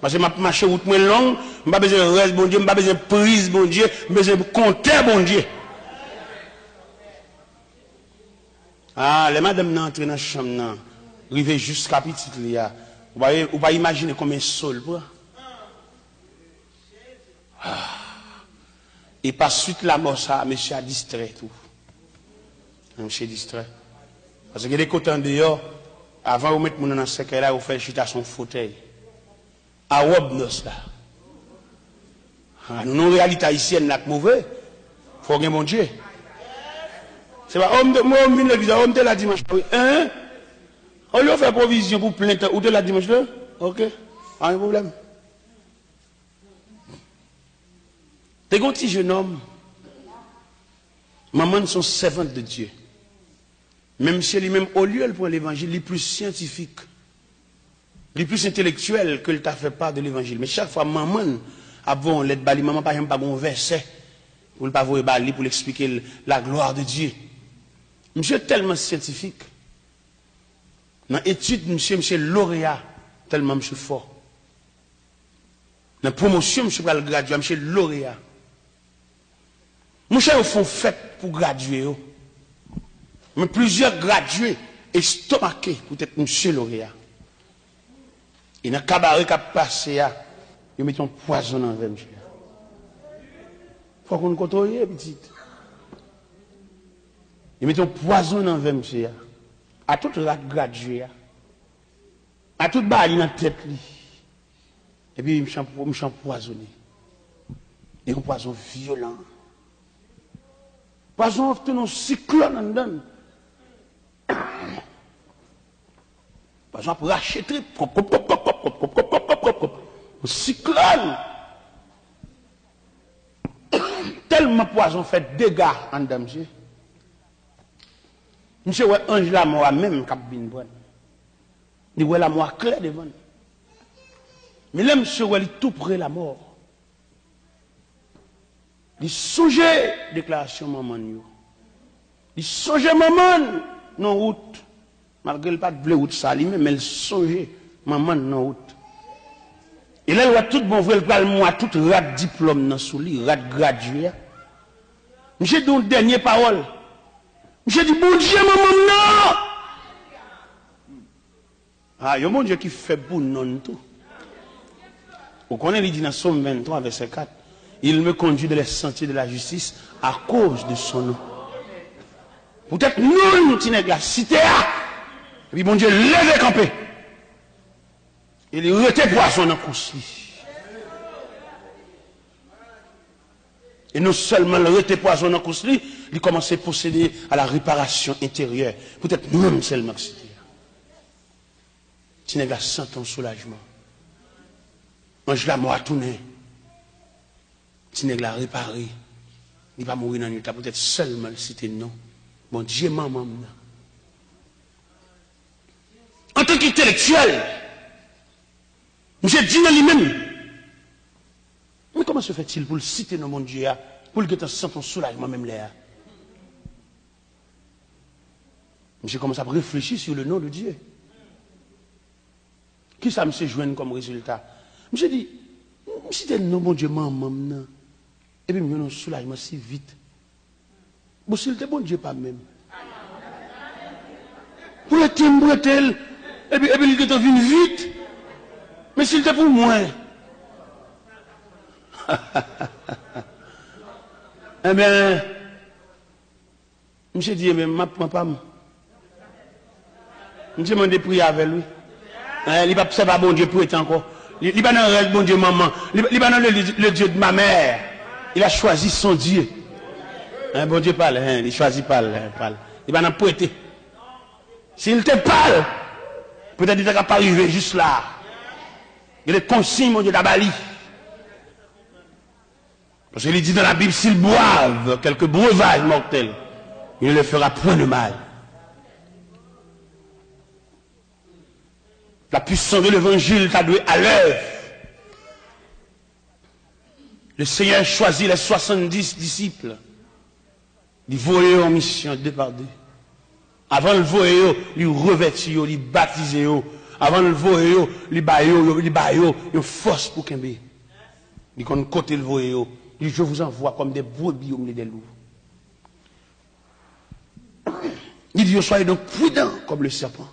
Parce que ma marche route moins longue, je n'ai pas besoin de reste bon Dieu, je n'ai pas besoin de prise bon Dieu, j'ai besoin de compter bon Dieu. Ah, les madames n'entrent dans la chambre, arrivent jusqu'à petit là. Vous ne pas imaginer combien de sol. Et par suite la mort, ça, monsieur a distrait tout. Monsieur distrait. Parce que les côtés en dehors, avant de mettre mon dans ce là, vous faites chita son fauteuil. À Wobnos là. Nous, réalité haïtienne, là, mauvais. Il faut que mon Dieu. C'est pas, moi, on vient l'église, on te la dimanche. Hein? On lui fait provision pour plein temps. Ou te la dimanche là? Ok. Pas de problème. T'es un petit jeune homme. Maman sont servantes de Dieu. Même si lui-même, au lieu de prendre l'évangile, il est plus scientifique, il est plus intellectuel que le t'a fait part de l'évangile. Mais chaque fois, maman, avant l'aide bali, maman, par exemple, pas bon verset, pour ne pas voir bali, pour l'expliquer la gloire de Dieu. Monsieur est tellement scientifique. Dans l'étude, monsieur lauréat, tellement monsieur fort. Dans la promotion, monsieur va le graduer, monsieur lauréat. Monsieur, au fond, fait pour graduer. Mais plusieurs gradués estomaqués pour être monsieur lauréat. Et dans le cabaret qui a passé, ils mettent un poison dans le monsieur. Il faut qu'on contrôle, petite. Ils mettent un poison dans le monsieur. À toute la graduée. À toute balle dans la tête. Et puis, ils me empoisonné. Et un poison violent. Poison, c'est un cyclone en dedans. Par exemple, pour racheter, un cyclone. Tellement poison fait dégâts en dedans, monsieur. Monsieur, ouais, ange la mort même, cap bin bonne. Il voit la mort claire devant. Mais là, monsieur, ouais, il tout près la mort. Il songeait déclaration maman. Il songeait maman non route. Malgré le pas de blé route ça, mais il songeait maman non route. Et là, il voit tout bon vrai, le moi, tout rat diplôme dans sous lui, rat gradué. Monsieur, dans dernière parole. Monsieur dit, bon Dieu, maman, non! Ah, il y a un bon Dieu qui fait bon non tout. Vous connaissez, il dit dans Somme 23, verset 4. Il me conduit dans les sentiers de la justice à cause de son nom. Peut-être nous, nous tenons la cité. Et puis, bon Dieu, lève campé. Il est reté poisson dans le construit. Et non seulement le reté poisson dans le construit, il commence à procéder à la réparation intérieure. Peut-être nous, seulement la cité. Tu n'es pas sans ton soulagement. Ange la mort à tourner. Tu n'es pas réparé. Il va mourir dans une état. Peut-être seulement le cité non. Bon Dieu, maman. En tant qu'intellectuel, monsieur dit dans lui-même. Mais comment se fait-il pour le citer dans mon Dieu, pour le guetter sans ton soulagement même là? Monsieur commence à réfléchir sur le nom de Dieu. Qui ça me se joindre comme résultat? Monsieur dit, si t'es non, mon Dieu, maman, et puis nous soulagement si vite. Bon, s'il était bon Dieu, pas même. Pour le timbre, tel, et puis il est venu vite. Mais s'il était pour moi. Eh bien, monsieur dit, mais ma papa, monsieur m'a dit prier avec lui. Il va pas bon Dieu pour être encore. Il va dans le bon Dieu maman. Il va dans le Dieu de ma mère. Il a choisi son Dieu. Bon Dieu parle, il choisit parle. Il va dans prêter. S'il te parle, peut-être il ne va pas arriver juste là. Il est consigne, mon Dieu, d'Abali. Parce qu'il dit dans la Bible, s'ils boivent quelques breuvages mortels, il ne leur fera point de mal. La puissance de l'évangile t'a doué à l'œuvre. Le Seigneur choisit les 70 disciples. Il voyait en mission deux par deux. Avant le voyer, il revêtit, il baptisé. Avant le voyer, il baillait, il force pour qu'il y il côté le voyer. Il dit, je vous envoie comme des brebis au milieu des loups. Il dit, soyez donc prudents comme le serpent.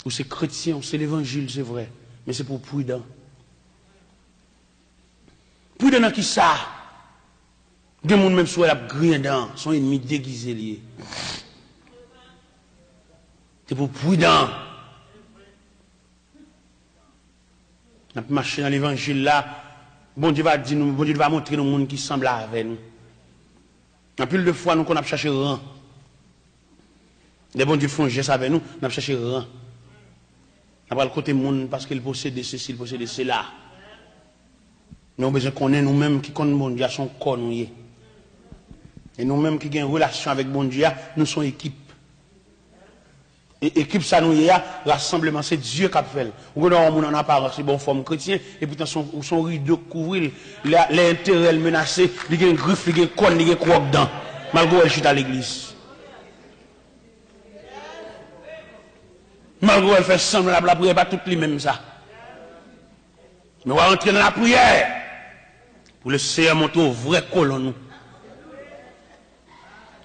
Ou c'est chrétien, c'est l'évangile, c'est vrai. Mais c'est pour prudent. Prudent dans qui ça? Des gens même soit la grindan, son ennemi déguisé lié. C'est pour prudent. On a marché dans l'évangile là. Bon Dieu va dire nous, bon Dieu va montrer nous monde qui semble avec nous. En plus de fois, nous qu'on a cherché rang. Les bons dieux font geste avec nous, on a cherché rang. On va le côté monde parce qu'il possède ceci, il possède cela. Nous avons besoin de connaître nous-mêmes qui connaissent bon Dieu à son corps. Et nous-mêmes qui avons une relation avec bon Dieu, nous sommes équipe. Et équipe, ça nous y a, rassemblement, c'est Dieu qui a fait. Ou on a en apparence, c'est bon forme chrétien, et pourtant son rideau couvrir, l'intérêt menacé, il y a une griffe, il y a une conne, il y a une croix dedans. Malgré elle chute à l'église. Malgré elle fait semblant la prière, pas toutes les mêmes ça. Mais on va entrer dans la prière pour le Seigneur montrer au vrai colon nous.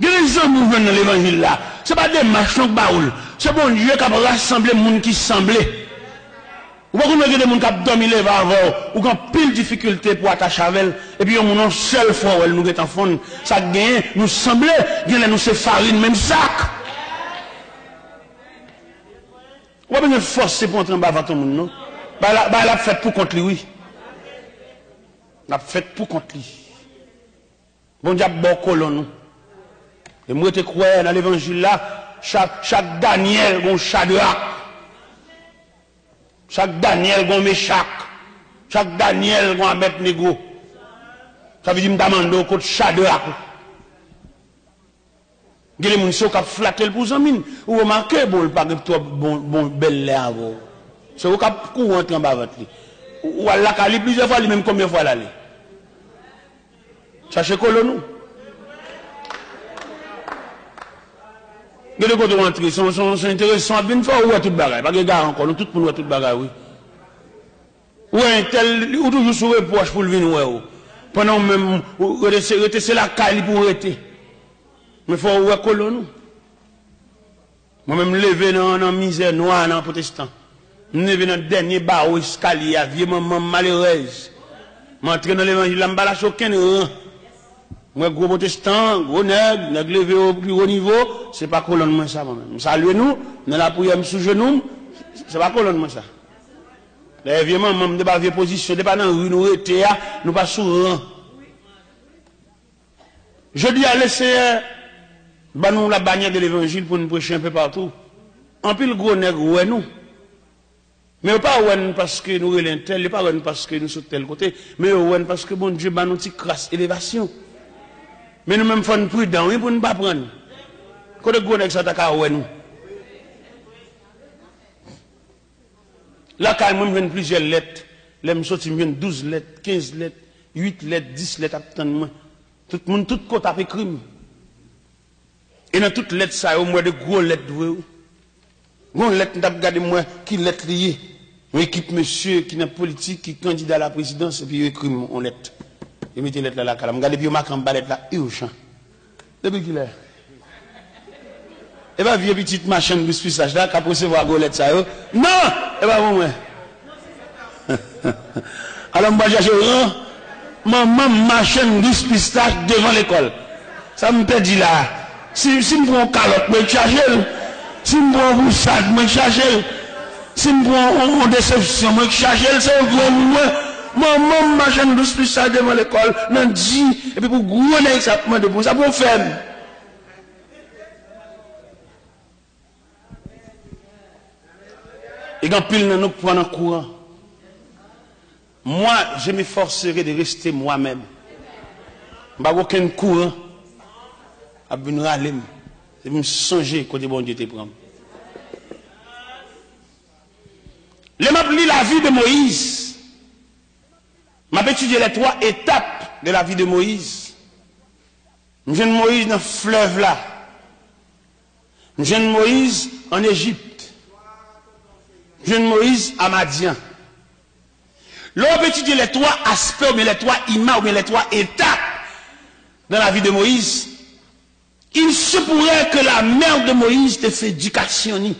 Il y a des gens qui viennent dans l'évangile là. Ce n'est pas des machins qui baoulent. C'est bon Dieu qui a rassemblé les gens qui semblaient. Ou pas qu'on a des gens qui ont dormi les avant, ou qui ont pile de difficultés pour attacher avec elle. Et puis on a une seule fois où elle nous est en fond. Ça gagne, nous semblait, nous c'est farine, même sac. Ou pas une force pour entrer en bas avant tout le monde, non? Elle a fait pour contre lui, oui. Elle a fait pour contre lui. Bon Dieu, bon colon, nous. Et moi, je crois dans l'évangile là, chaque Daniel, bon Shadrach. Chaque Daniel, bon Meshach. Chaque Daniel, bon Abednego. Ça veut dire, je demande au côté Shadrach. Il y a des gens qui ont flatté pour ça. Ou remarquez, bon, pas bon, belle l'air. C'est au cap courant en bas. Ou à la cali plusieurs fois, même combien de fois l'aller. Cherchez colon. De côté rentrer, c'est intéressant. Une fois, où est tout bagaille? Pas de gars encore, nous tout le monde tout bagaille, oui. Ou un tel, ou toujours sur le poche pour le venir, ouais. Pendant même, c'est la caille pour arrêter. Mais il faut où est colon, nous. Moi-même, levé dans la misère noire, dans le protestant. Levé dans le dernier bar au escalier, vieux maman malheureuse. M'entraîne dans l'évangile, je ne m'en lâche aucun rang. Moi, gros protestant, gros nègre, levé au plus haut niveau, c'est pas colonne moi ça, moi-même. Salut nous, dans la prière sous genou, c'est pas colonne moi ça. Les vieux mamans, de pas vieux position, de pas dans rue, nous étions, nous pas sous rang. Je dis à l'essai, bah nous la bannière de l'évangile pour nous prêcher un peu partout. En plus, le gros nègre, ouais, nous. Mais pas ouais parce que nous relèvons tel, pas ouais parce que nous sommes tel côté, mais ouais parce que bon Dieu, bah nous, petite crasse, élévation. Mais nous-mêmes, il faut nous prudents, oui, pour ne pas prendre. Quand le gros nègre s'attaque ouais nous. Là, quand même, il y a plusieurs lettres. Là, je sorti 12 lettres, 15 lettres, 8 lettres, 10 lettres, attends-moi. Tout le monde, tout côté a fait crime. Et dans toutes les lettres, ça, au moins de gros lettres, vous. Gros lettres, vous regardez moi, qui lettres liées. Une équipe, monsieur, qui est politique, qui est candidat à la présidence, et puis il écrit en lettres. Il met les lettres là, je regarde, puis il marque en bas lettre là, urgent. Depuis qu'il est. Et bien, vieux petite machine de spissage là, qui a recevoir gros lettres, ça, non! Et bien, bon, moi. Alors, moi, j'ai maman machine de spissage devant l'école. Ça me dit là. Si je prends calotte, je charge. Si je prends boussade, je charge. Si je prends déception, je charge. C'est moi. Maman machine de spissage devant l'école. Non, dit. Et puis pour gouverner, ça pour faire. Et quand pile nous prend en courant. Moi, je m'efforcerai de rester moi-même. Je n'ai pas aucun courant. Je vais râler. Je vais me songer côté bon Dieu te prend. Je m'appelle la vie de Moïse. Je vais étudier les 3 étapes de la vie de Moïse. Je viens de Moïse dans le fleuve là. Je viens de Moïse en Égypte. Je viens de Moïse à Madian. L'on peut étudier les 3 aspects, ou bien les 3 images, ou bien les 3 étapes dans la vie de Moïse. Il se pourrait que la mère de Moïse te fait éducation.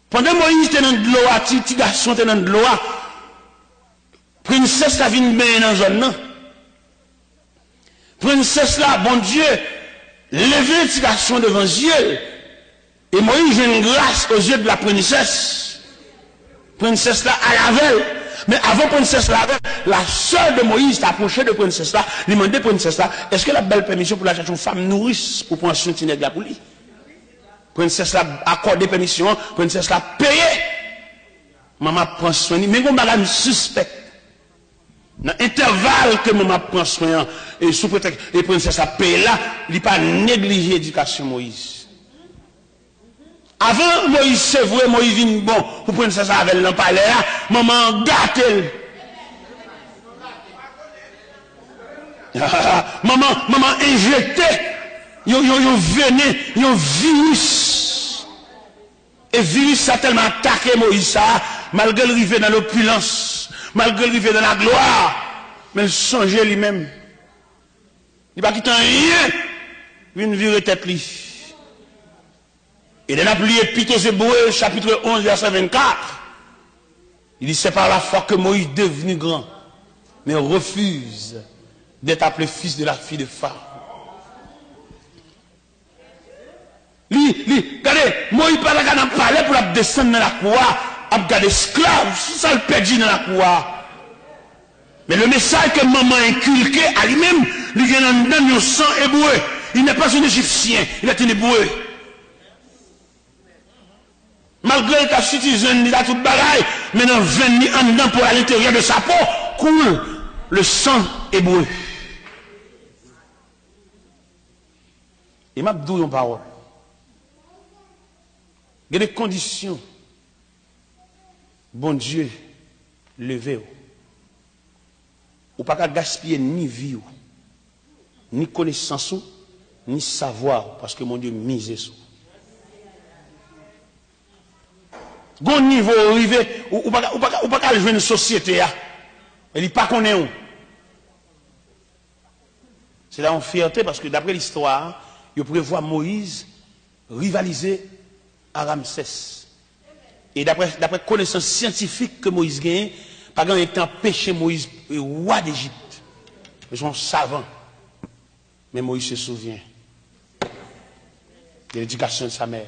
Pendant Moïse était dans de l'eau, petit garçon était dans de l'eau, princesse la vient bien dans la zone. Princesse là, bon Dieu, levez petit garçon devant Dieu. Et Moïse a une grâce aux yeux de la princesse. Princesse là, à la veille. Mais avant princesse là, la sœur de Moïse t'approchait de princesse là, lui demandait princesse là, est-ce que la belle permission pour la chercher une femme nourrice pour prendre soin de la pour lui? Princesse là accordé permission, princesse là payé. Maman prend soin, mais on bagage suspect. Dans l'intervalle que maman prend soin et sous prétexte et princesse a payé là, il pas négligé l'éducation Moïse. Avant Moïse c'est vrai, Moïse vient bon pour princesse avec le palais, maman gâte. maman injecté, yo venin, yo virus. Et virus ça tellement attaqué Moïse ça, malgré le rivet dans l'opulence, malgré le rivet dans la gloire, mais il songeait lui-même. Il va quitter rien, une virer tête lui. Et dans la pluie Épître aux Hébreux, chapitre 11, verset 24, il dit c'est par la foi que Moïse est devenu grand, mais refuse d'être appelé fils de la fille de Pharaon. Regardez, Moïse pas là dans palais pour descendre dans la cour, à garder esclave, ça le perdu dans la cour. Mais le message que maman a inculqué à lui-même, il vient dans le sang hébreu. Il n'est pas un Égyptien, il est un hébreu. Malgré qu'il est citoyen, il a tout bagaille, mais dans 20 ans dedans pour à l'intérieur de sa peau, coule le sang hébreu. Et m'a dit une parole. Il y a des conditions. Bon Dieu, levez-vous. Ou pas qu'à gaspiller ni vie, ni connaissance, ni savoir, parce que mon Dieu mise sur. Bon niveau arrivé, ou pas qu'à jouer une société, elle n'est pas qu'on est où. C'est là une fierté, parce que d'après l'histoire, il prévoit Moïse rivaliser à Ramsès. Et d'après connaissance scientifique que Moïse gagne, pas grand temps péché Moïse, roi d'Égypte. Ils sont savants. Mais Moïse se souvient de l'éducation de sa mère.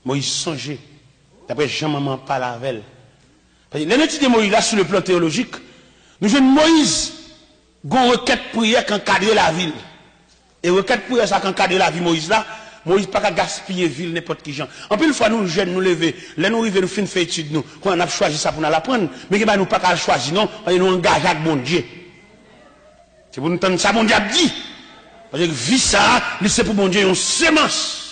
Moïse songeait. D'après Jean-Maman parle avec elle. L'étude de Moïse, là, sur le plan théologique, nous jouons Moïse, une requête prière qui encadre la ville. Et requête prière, ça qui encadre la ville, Moïse là, Moïse pas qu'à gaspiller ville n'importe qui gens. En plus, une fois nous jeunes, nous lever, là nous arrivons, nous finissons faire étude, nous, quand on a choisi ça pour nous l'apprendre, mais nous pas qu'à choisir, non, parce que nous engageons avec bon Dieu. C'est pour nous entendre ça, bon Dieu a dit. Parce que vie ça, c'est pour bon Dieu, une sémence.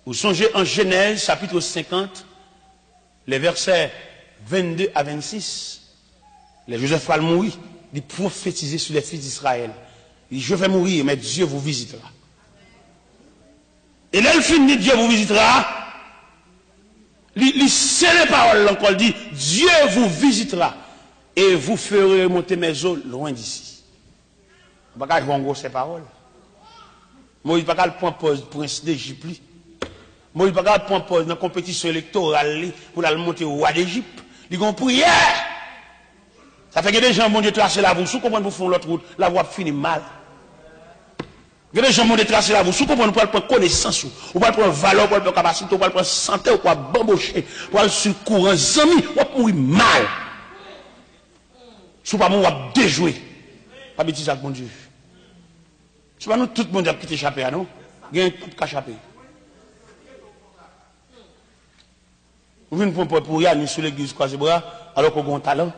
Vous songez en Genèse, chapitre 50, les versets 22 à 26, les Joseph va mourir, il prophétiser sur les fils d'Israël. Il dit, je vais mourir, mais Dieu vous visitera. Et là, il finit, Dieu vous visitera. Il sait les paroles, encore, il dit, Dieu vous visitera et vous ferez monter mes eaux loin d'ici. On ne va pas jouer en gros ces paroles. Moïse ne va pas prendre pause pour un d'Égypte. Moïse ne va pas prendre pause dans la compétition électorale pour la monter au roi d'Égypte. Il a une prière. Ça fait que des gens, bon Dieu, tracer la voie, sous comprendre pour faire l'autre route, la voie finit mal. Il y a des gens, bon Dieu, tracer la voie, sous comprendre pour prendre connaissance, ou pour prendre valeur, pour prendre capacité, ou pour prendre santé, ou pour bambocher, pour aller sur le courant, zami, ou pour mourir mal. Sous pas mon, ou pour déjouer. Pas bêtise avec bon Dieu. C'est pas nous, tout le monde a quitté échappé, non? Il y a un tout qui échappé. Vous venez pour y aller sur l'église, croiser bras, alors qu'on a un talent.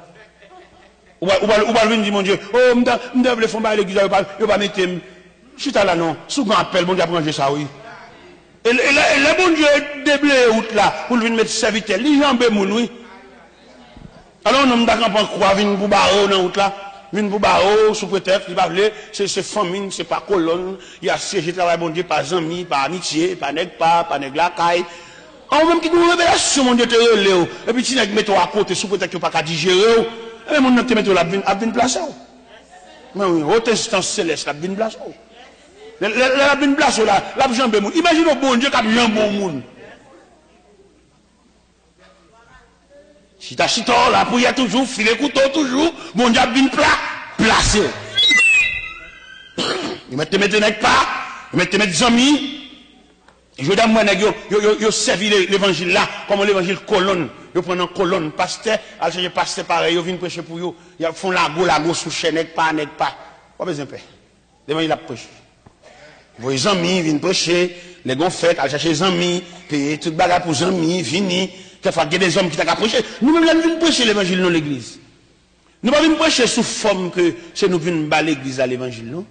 Ou va venir dire, mon Dieu, oh, m'd'a voulu faire l'église, il va mettre, je suis là, non, souvent appel, mon Dieu, à manger ça, oui. Et le bon Dieu, déblé route là, pour venir mettre serviteur, les gens bémoun, oui. Alors, nous n'avons pas croire, venir pour barreau dans route là, venir pour barreau, sous prétexte, il va venir, c'est famine, c'est pas colonne, il y a siège, travail, bon Dieu, pas amis, pas amitié, pas nègre, pas nègre la caille. En même qui nous révélation, mon Dieu, te relève, et puis tu n'as pas à côté, sous prétexte que pas qu'à digérer. Et mon te mettre la bin place. Mais oui, haute instance céleste, la bin place. La bin place là, la jambe moun. Imagine au bon Dieu qui a jambe moun. Si t'as chito la prière toujours, filet couteau toujours, bon Dieu a bin placé. Il m'a te mettre nèg pas, il m'a te mettre amis. Je donne moi nèg yo servi l'évangile là comme l'évangile colonne. Ils prennent une colonne, pasteur, ils cherchent pasteur pareil, ils viennent prêcher pour eux. Ils font la go sous chaîne, n'est pas. Pas besoin de paix. Demain, il a prêché. Vos amis viennent prêcher, les gars fêtes, ils cherchent les amis, payer toute bagarre pour les amis, venir. Quelquefois, il y a des hommes qui t'ont prêché. Nous-mêmes, nous venons prêcher l'évangile dans l'église. Nous ne venons pas prêcher sous forme que c'est nous venons balayer l'église à l'évangile, non?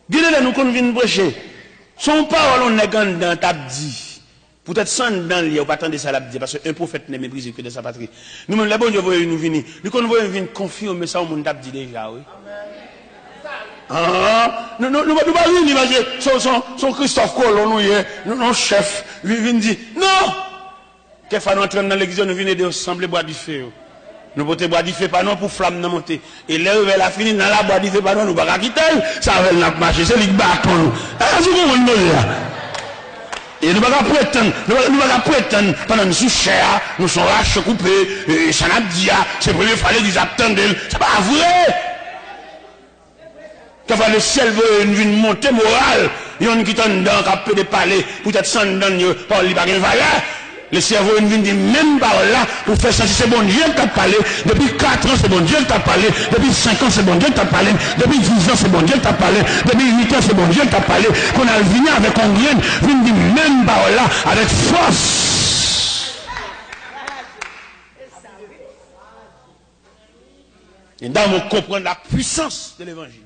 Dis-le nous qu'on vient prêcher. Son parole, on est quand dans ta dit. Peut-être sans dans le lieu, on pas attendre ça la dire, parce qu'un prophète n'est méprisé que de sa patrie. Nous-mêmes, les bons Dieu, nous venir. Nous, qu'on venir confirmer ça, on t'a dit déjà, oui. Ah, nous pas venir, imaginer, son Christophe Colomb, nous, chef, vient dire, non! Quelquefois, nous entrons dans l'église, nous venons de sembler boire du feu. Nous potons boire du feu, pas non, pour flamme de monter. Et là, elle a fini dans la boire du feu, pas non, nous ne pouvons pas quitter. Ça va n'a pas marché, c'est lui qui bâton nous. Ah, c'est comment nous là? Et nous ne pouvons pas prétendre, pendant que nous sommes chers, nous sommes raches coupés, et ça n'a dit, c'est pour les fallait qu'ils attendent. C'est pas vrai! Quand le ciel veut une montée morale, il y a une qui t'en dans, qui peut parler, peut-être sans dans, par les baguettes valeur. Le cerveau vient dire même par là pour faire sentir c'est bon Dieu qui t'a parlé. Depuis 4 ans c'est bon Dieu qui t'a parlé. Depuis 5 ans c'est bon Dieu qui t'a parlé. Depuis 10 ans c'est bon Dieu qui t'a parlé. Depuis 8 ans c'est bon Dieu qui t'a parlé. Qu'on a venu avec un grain, vient dire même par là avec force. Et dans on comprend la puissance de l'évangile.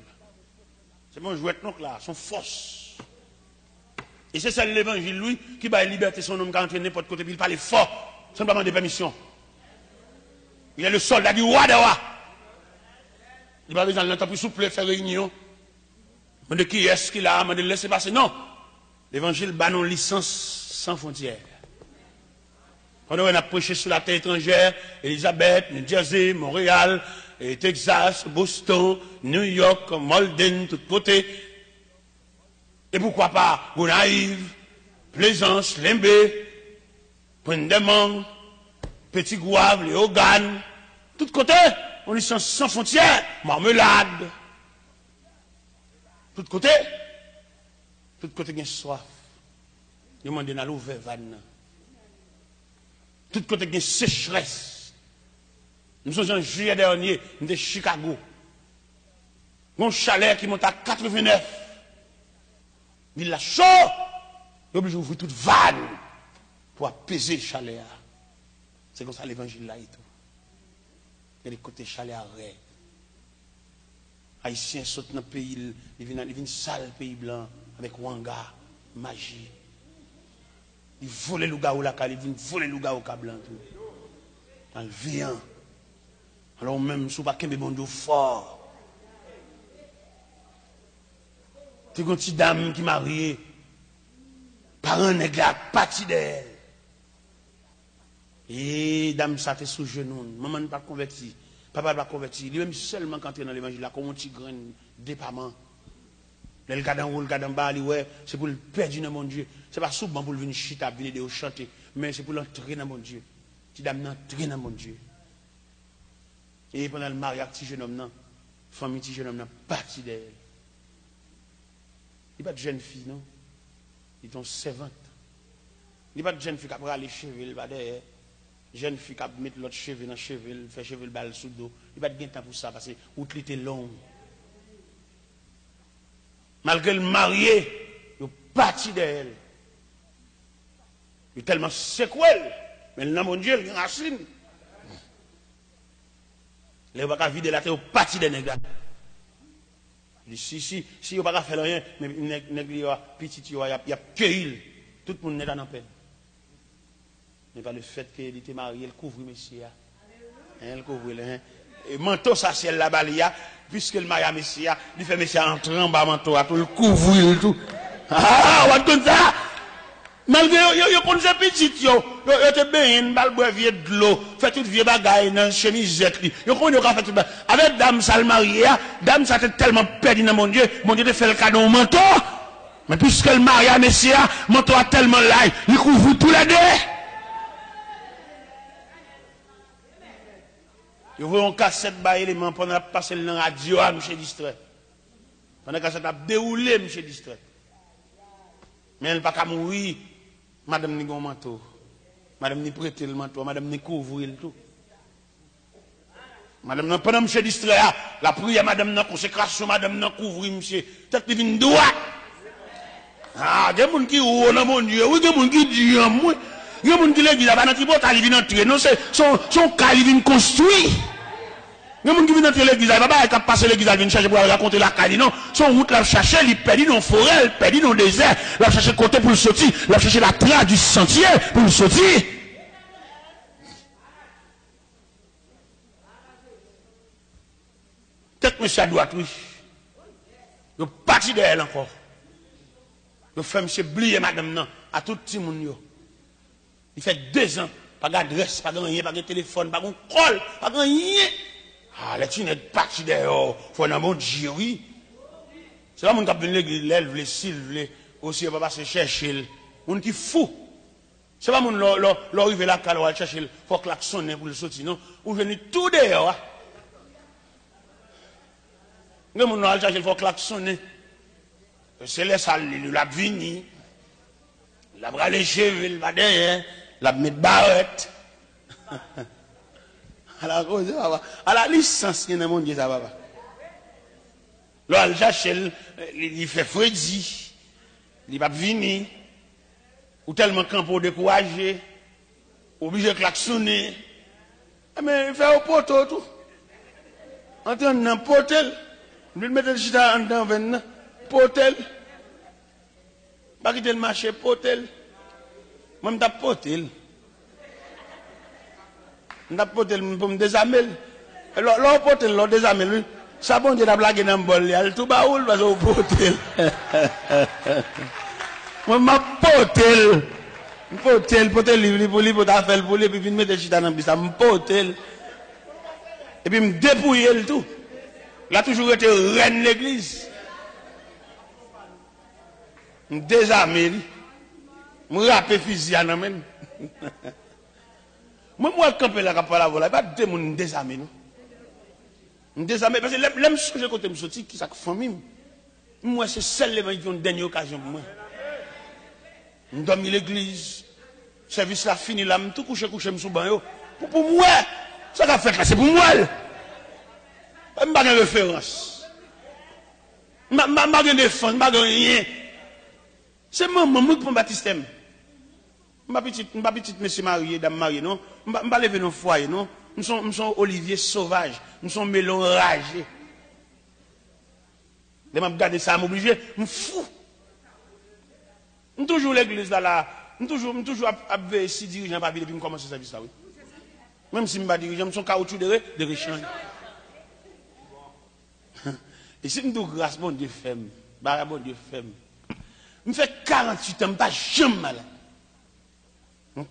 C'est bon jouet donc là, son force. Et c'est ça l'évangile, lui, qui va liberté son homme qui entre n'importe côté, il parle fort, sans pas demander permission. Il est le soldat du roi des rois. Il va besoin de l'entendre plus souple, faire réunion. Mais de qui est-ce qu'il a, mais de le laisser passer. Non. L'évangile bat non licence sans frontières. Quand on a prêché sur la terre étrangère, Elisabeth, New Jersey, Montréal, Texas, Boston, New York, Malden, tout côté. Et pourquoi pas Gonaïve, Plaisance, Limbé, Pointe-des-Mangues, Petit Gouave, Léogane, tout côté, on est sans frontières, Marmelade. Tout côté, il y a soif. Il y a l'ouvert vanne. Tout côté, il y a sécheresse. Nous sommes en juillet dernier, de Chicago. Mon chalet qui monte à 89. Il a chaud, il est obligé d'ouvrir toute vanne pour apaiser le chalet. C'est comme ça l'évangile là et tout. Il y a des côtés chalet à rêve. Haïtiens sautent dans le pays, ils viennent sale pays blanc avec Wanga, magie. Ils volent le loup au lacal, ils viennent voler le loup au blanc tout. Dans le viand. Alors même si vous ne pouvez pas bon Dieu fort. Tu as une petite dame qui est mariée. Parents nègre la partie d'elle. Et dame ça fait sous genou. Maman n'est pas convertie. Papa n'est pas converti. Il est même seulement quand il est dans l'évangile là, comme un petit grain dépament. Le gars d'en haut, le gars d'en bas, c'est pour le perdre dans mon Dieu. Ce n'est pas souvent pour venir chita, venir chanter, mais c'est pour l'entrer dans mon Dieu. Petite dame l'entrer dans mon Dieu. Et pendant le mariage, petit jeune homme, famille, petit jeune homme, parti d'elle. Il n'y a pas de jeune fille, non? Ils sont servantes. Il n'y a pas de jeune fille qui a les cheveux, pas derrière. Jeune fille qui a mettre l'autre cheveux dans le cheveux, faire cheveux le bal sous le dos. Il n'y a pas de temps pour ça, parce que l'outre était long. Malgré le marié, il est parti d'elle. Il est tellement séquel, mais le nom mon Dieu, il est racine. Il ne va pas vider la terre, il est parti des nègres. Il dit, si, il ne va pas faire rien, mais les nègres, petit, il a cueilli. Tout le monde n'est pas en peine. Mais pas le fait qu'il était marié, il couvre Messia. Il couvre, et manteau, ça, c'est la balia, puisque le mariage Messia, il fait Messia entrer en bas manteau, tout le couvre, tout. Ah, on va comme ça. Malgré, yo prend ces petites, yo te baigné, bal bois vieux de l'eau, fait toute vieux bagaille dans chemisette, yo connaît qu'on fait tout ça. Avec dame ça le marié, dame ça tellement perdu dans mon Dieu te fait le cadeau au manteau. Mais puisque le mariage Messia, manteau a tellement là, il couvre tous les deux. Yo voyons un cassette bas élément pendant passer dans la radio à monsieur distrait. Pendant que cassette a déroulé monsieur distrait. Mais elle n'a pas qu'à mourir, madame Nigon manteau. Madame ni prête le manteau, madame ni couvre le tout. Madame n'a pas monsieur distrait, la prière, madame n'a consécration, madame n'a couvre, monsieur. Tête qui vient droit. Ah, il y a des gens qui ont mon Dieu, oui, il y a des gens qui disent, moi. Il y a des gens qui l'église, il y a des gens qui viennent entrer. Non, c'est son cas, il vient construire. Il y a des gens qui viennent entrer l'église, il va pas passer l'église, il vient chercher pour raconter la caille. Non, son route, il chercher, il perdit dans la forêt, il perdit dans le désert, il chercher côté pour le sortir, il chercher la trace du sentier pour le sortir. Peut-être monsieur à droite, oui. Il est parti de elle encore. Il fait monsieur oublier madame non, à tout le monde. Il fait 2 ans, pas d'adresse, pas de rien, pas de téléphone, pas de call, pas de rien. Ah, là, tu n'es pas parti de elle. Il faut un bon Dieu, oui. C'est là mon qui a venu l'église, l'élève, les sylves, aussi, il va passer chercher. On qui fou. C'est pas mon l'arriver là, quand on va chercher, il faut klaxonner pour le sortir, non? Ou venir tout dehors. Mais mon nom, il faut klaxonner. C'est les salles, il l'a vini. Il a bras les cheveux, il va derrière. Il a mis barrette. À la licence, il y a mon Dieu, ça va pas. Là, il fait Freddy. Il va venir. Ou tellement campo découragé. Obligé de klaxonner. Mais il fait au poteau tout. Entendre dans le potel. Nous mettons le chita en dedans, venant. Potel. Pas quitter le marché, potel. Moi, je tape potel. Je tape potel pour me désarmer. L'autre potel, l'autre désarmer. Ça, bon Dieu, la blague dans le bol. Il tout baoul parce que potel. Moi, je potel. Potel, livre pour lui, pour ta faire pour lui, puis je mettre le chita dans le bis. Je potel. Et puis, je me dépouiller le tout. Il a toujours été reine de l'église. Je désarmé. Je rappelle fusil à même. Moi, quand je suis là, je ne vais pas dire que je désarmé. Je désarmé parce que l'homme que côté me sorti, qui est sa famille. Moi, c'est celle qui ont une dernière occasion pour moi. Je dormi l'église. Le service là fini là, je tout couché, je suis sous banc. Pour moi, ça qu'a fait là, c'est pour moi. Je n'ai pas de référence. Je n'ai pas de défense, je n'ai pas de rien. C'est maman qui prend baptiste. Je ne suis pas petit monsieur marié, dame mariée, non. Je ne suis pas levé dans le foyer, non. Nous sommes Olivier sauvage. Nous sommes melon ragé. Je vais regarder ça, je suis obligé. Je suis fou. Je suis toujours l'église là. Je suis toujours avec si dirigeant pas depuis que je commence ce service là. Oui. Même si je ne suis pas dirigeant, je suis caoutchouc de réchange. Et si je me dis grâce, bon Dieu fait, bon Dieu fait. Je fais 48 ans, je ne suis pas jamais malade.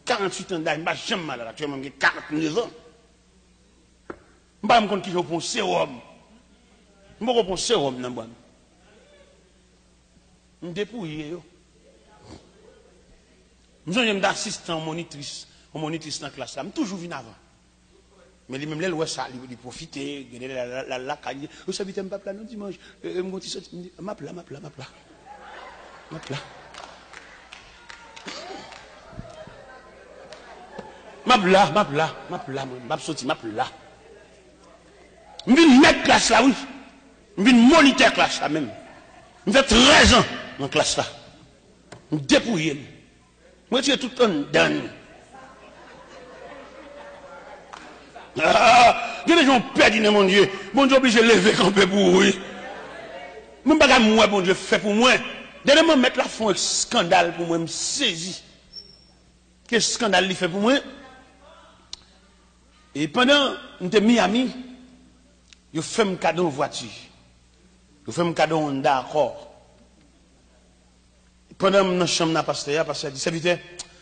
48 ans d'âge, je ne suis pas jamais malade. Actuellement, j'ai 49 ans. Je ne sais pas qui je prends sérum. Je ne sais pas prendre sérum dans le bois. Je me dépouille. Je suis assistant monitrice dans la classe. Je suis toujours venu avant. Mais les mêmes là, ça, ils profiter, la caille. Vous savez, je ne suis pas non dimanche. Je dis, ma plat. Je viens mettre classe là, oui. Je viens moniteur classe là même. Je fais 13 ans dans la classe là. Je dépouille. Moi, je suis tout le temps dans. Ah, il y a des gens perdus dans mon Dieu. Bon Dieu, obligé de lever quand peu pour oui. Même pas moi, bon Dieu, fait pour moi. Dernièrement, mettre la fond un scandale pour moi, me saisi. Quel scandale il fait pour moi? Et pendant, nous sommes Miami, je fais un cadeau en voiture. Je fais un cadeau en Honda encore. Pendant que je suis dans la pasteur, parce qu'il dit, serviteur,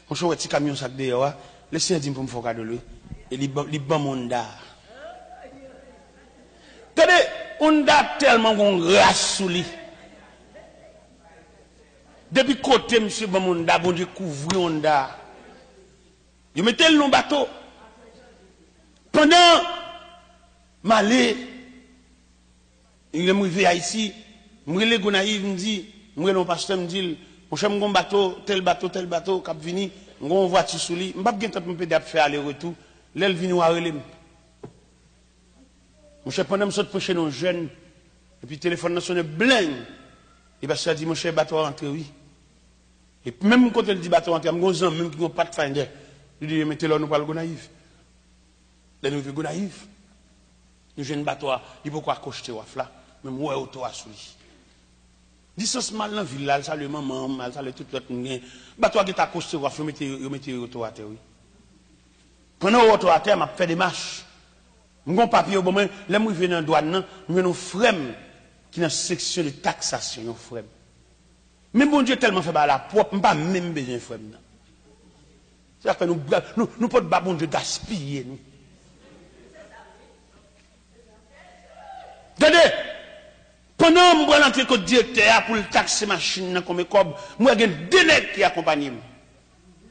mon choix, petit camion sac dehors, laissez-moi dire pour me faire cadeau lui. Et il bon Honda. Tenez, Honda tellement qu'on grâce sous lui. Depuis côté, monsieur bon Honda, bon Dieu couvre Honda. Je mettais le long bateau. Pendant m'aller, il me arrivé ici, me relève Gonaïve, me dit, me relève pasteur, me dit, mon cher mon bateau, tel bateau, cap vini, on voiture sous lui, m'pas bien temps pour me faire aller-retour, l'elle vient nous arrêter. Mon cher pendant me saute pour chez nos jeunes, et puis le téléphone sonne bling. Et bien ça dit mon cher bateau rentré oui. Et même quand elle dit bateau rentré, mon gens même qui n'ont pas de finder, il dit mettez là nous pas le naïf. Là nous le naïf. Nous jeune bateau, il pourquoi accrocher waf là, même ouais auto à sous lui. Distance mal dans ville là, ça le maman, mal ça le tout l'autre monde. Bateau qui t'a accroché waf, mettez auto à terre oui. Pendant auto à terre, m'a fait des marches. Mon papier au moment, là moi viens dans douane, nous nous frème qui dans section de taxation, nous frème. Mais bon Dieu tellement fait la propre, pas même besoin de frème. C'est que nous pas de bon Dieu gaspiller nous. Regardez, pendant que je vais entrer comme directeur pour le taxer machine comme cob, moi j'ai deux nègres qui accompagnent.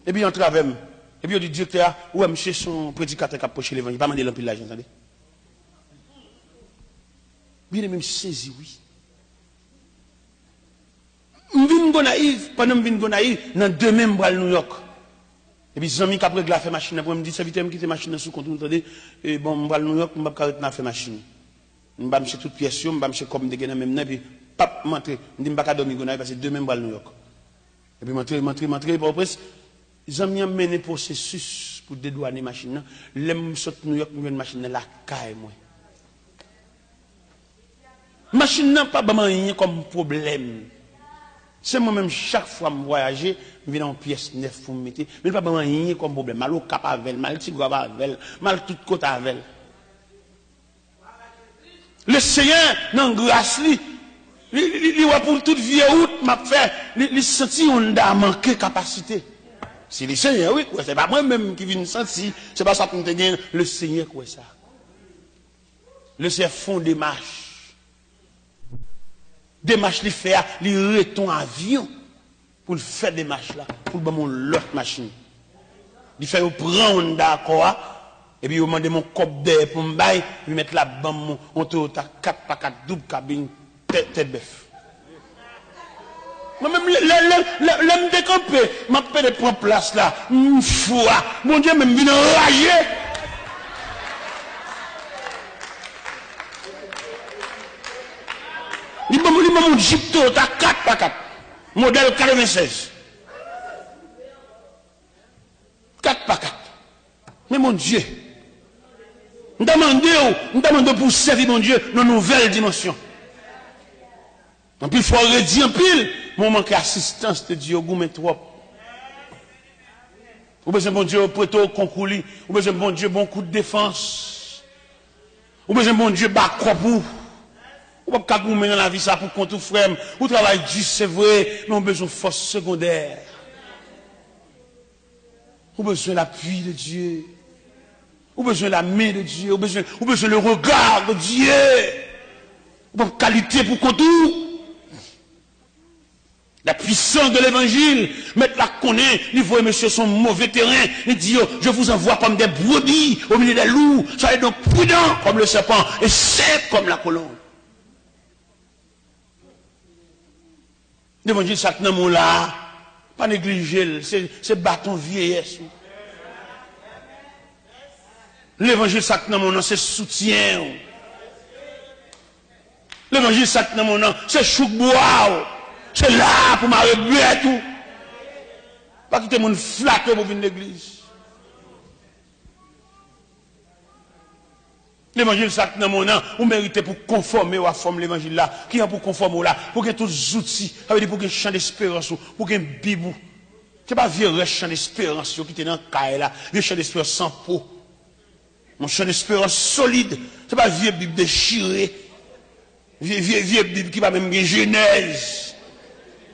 Et puis on travaille. Et puis on dit directeur, ouais monsieur son prédicateur qui a poché l'évangile, pas demander l'empile l'argent, attendez. Bien même saisi oui. M'vin go naïf, pendant m'vin go naïf, dans deux mêmes bras New York. Et puis zami qui a pris la fait machine pour me dire serviteur me quitter machine sous compte, attendez, et bon m'bral New York, m'pa carré na fait machine. M'ba m'cher toute pièce, m'ba m'cher comme de même nan puis pap m'entrer, m'di m'pa ka dormir go naïf parce que deux mêmes bras New York. Et puis m'entrer pour presque zami a mené processus pour dédouaner machine, l'aime saute New York, une machine la caille moi. Machine n'a pas rien comme problème. C'est moi-même, chaque fois que je voyage, je viens en pièce neuf pour me mettre. Mais pas rien comme problème. Mal au cap avec, mal tigre avec, mal tout côté avec. Le Seigneur, dans grâce, il voit pour toute vie route, m'a fait, il sentit on a manqué capacité. C'est le Seigneur, oui, c'est pas moi-même qui viens sentir, c'est pas ça que je dis, le Seigneur, quoi ça. Le Seigneur font des marches. Des marches les faire, les reton avion pour le faire des marches là, pour le l'autre machine. Il fait prendre d'accord et puis il demande mon cop d'air pour me bailler, il mettre la bam mon Toyota 4x4 double cabine tête bœuf. Moi même l'aime décamper, m'a fait de prendre place là, foi, mon Dieu même vient enrager. Il m'a mon Jeep Toyota 4x4, modèle 96. 4x4. Mais mon Dieu, nous demandons pour servir mon Dieu dans une nouvelle dimension. En plus, il faut redire en pile, mon manque d'assistance de Dieu, goût trop. Ou besoin bon Dieu prêter au concours, ou besoin bon Dieu bon coup de défense. Ou besoin bon Dieu bas pour. Ou pas qu'on dans la vie ça pour compte frère, ou travail juste c'est vrai, mais on a besoin de force secondaire. On a besoin de l'appui de Dieu. On a besoin de la main de Dieu, on a besoin le regard de Dieu. On a qualité pour compte. La puissance de l'évangile, mettre la connaît, il voit monsieur son mauvais terrain, il dit, je vous envoie comme des brebis au milieu des loups, soyez donc prudents comme le serpent et secs comme la colombe. L'évangile, ça tenait mon là, pas négliger, c'est bâton vieillesse. L'évangile, ça tenait mon nom, c'est soutien. L'évangile, ça tenait mon nom, c'est chouk-bois. C'est là pour m'arrêter tout. Pas quitter mon flatter pour venir l'église. L'évangile, ça dans mon nom, vous méritez pour conformer à la forme l'évangile là, qui est pour conformer là, pour que tous les outils, ça veut dire pour que chant d'espérance, pour que Bible, c'est pas vieux chant d'espérance qui était dans le cahier là, vieux chant d'espérance sans peau. Mon chant d'espérance solide, c'est pas vieux Bible déchiré, vieux Bible qui va même une Genèse.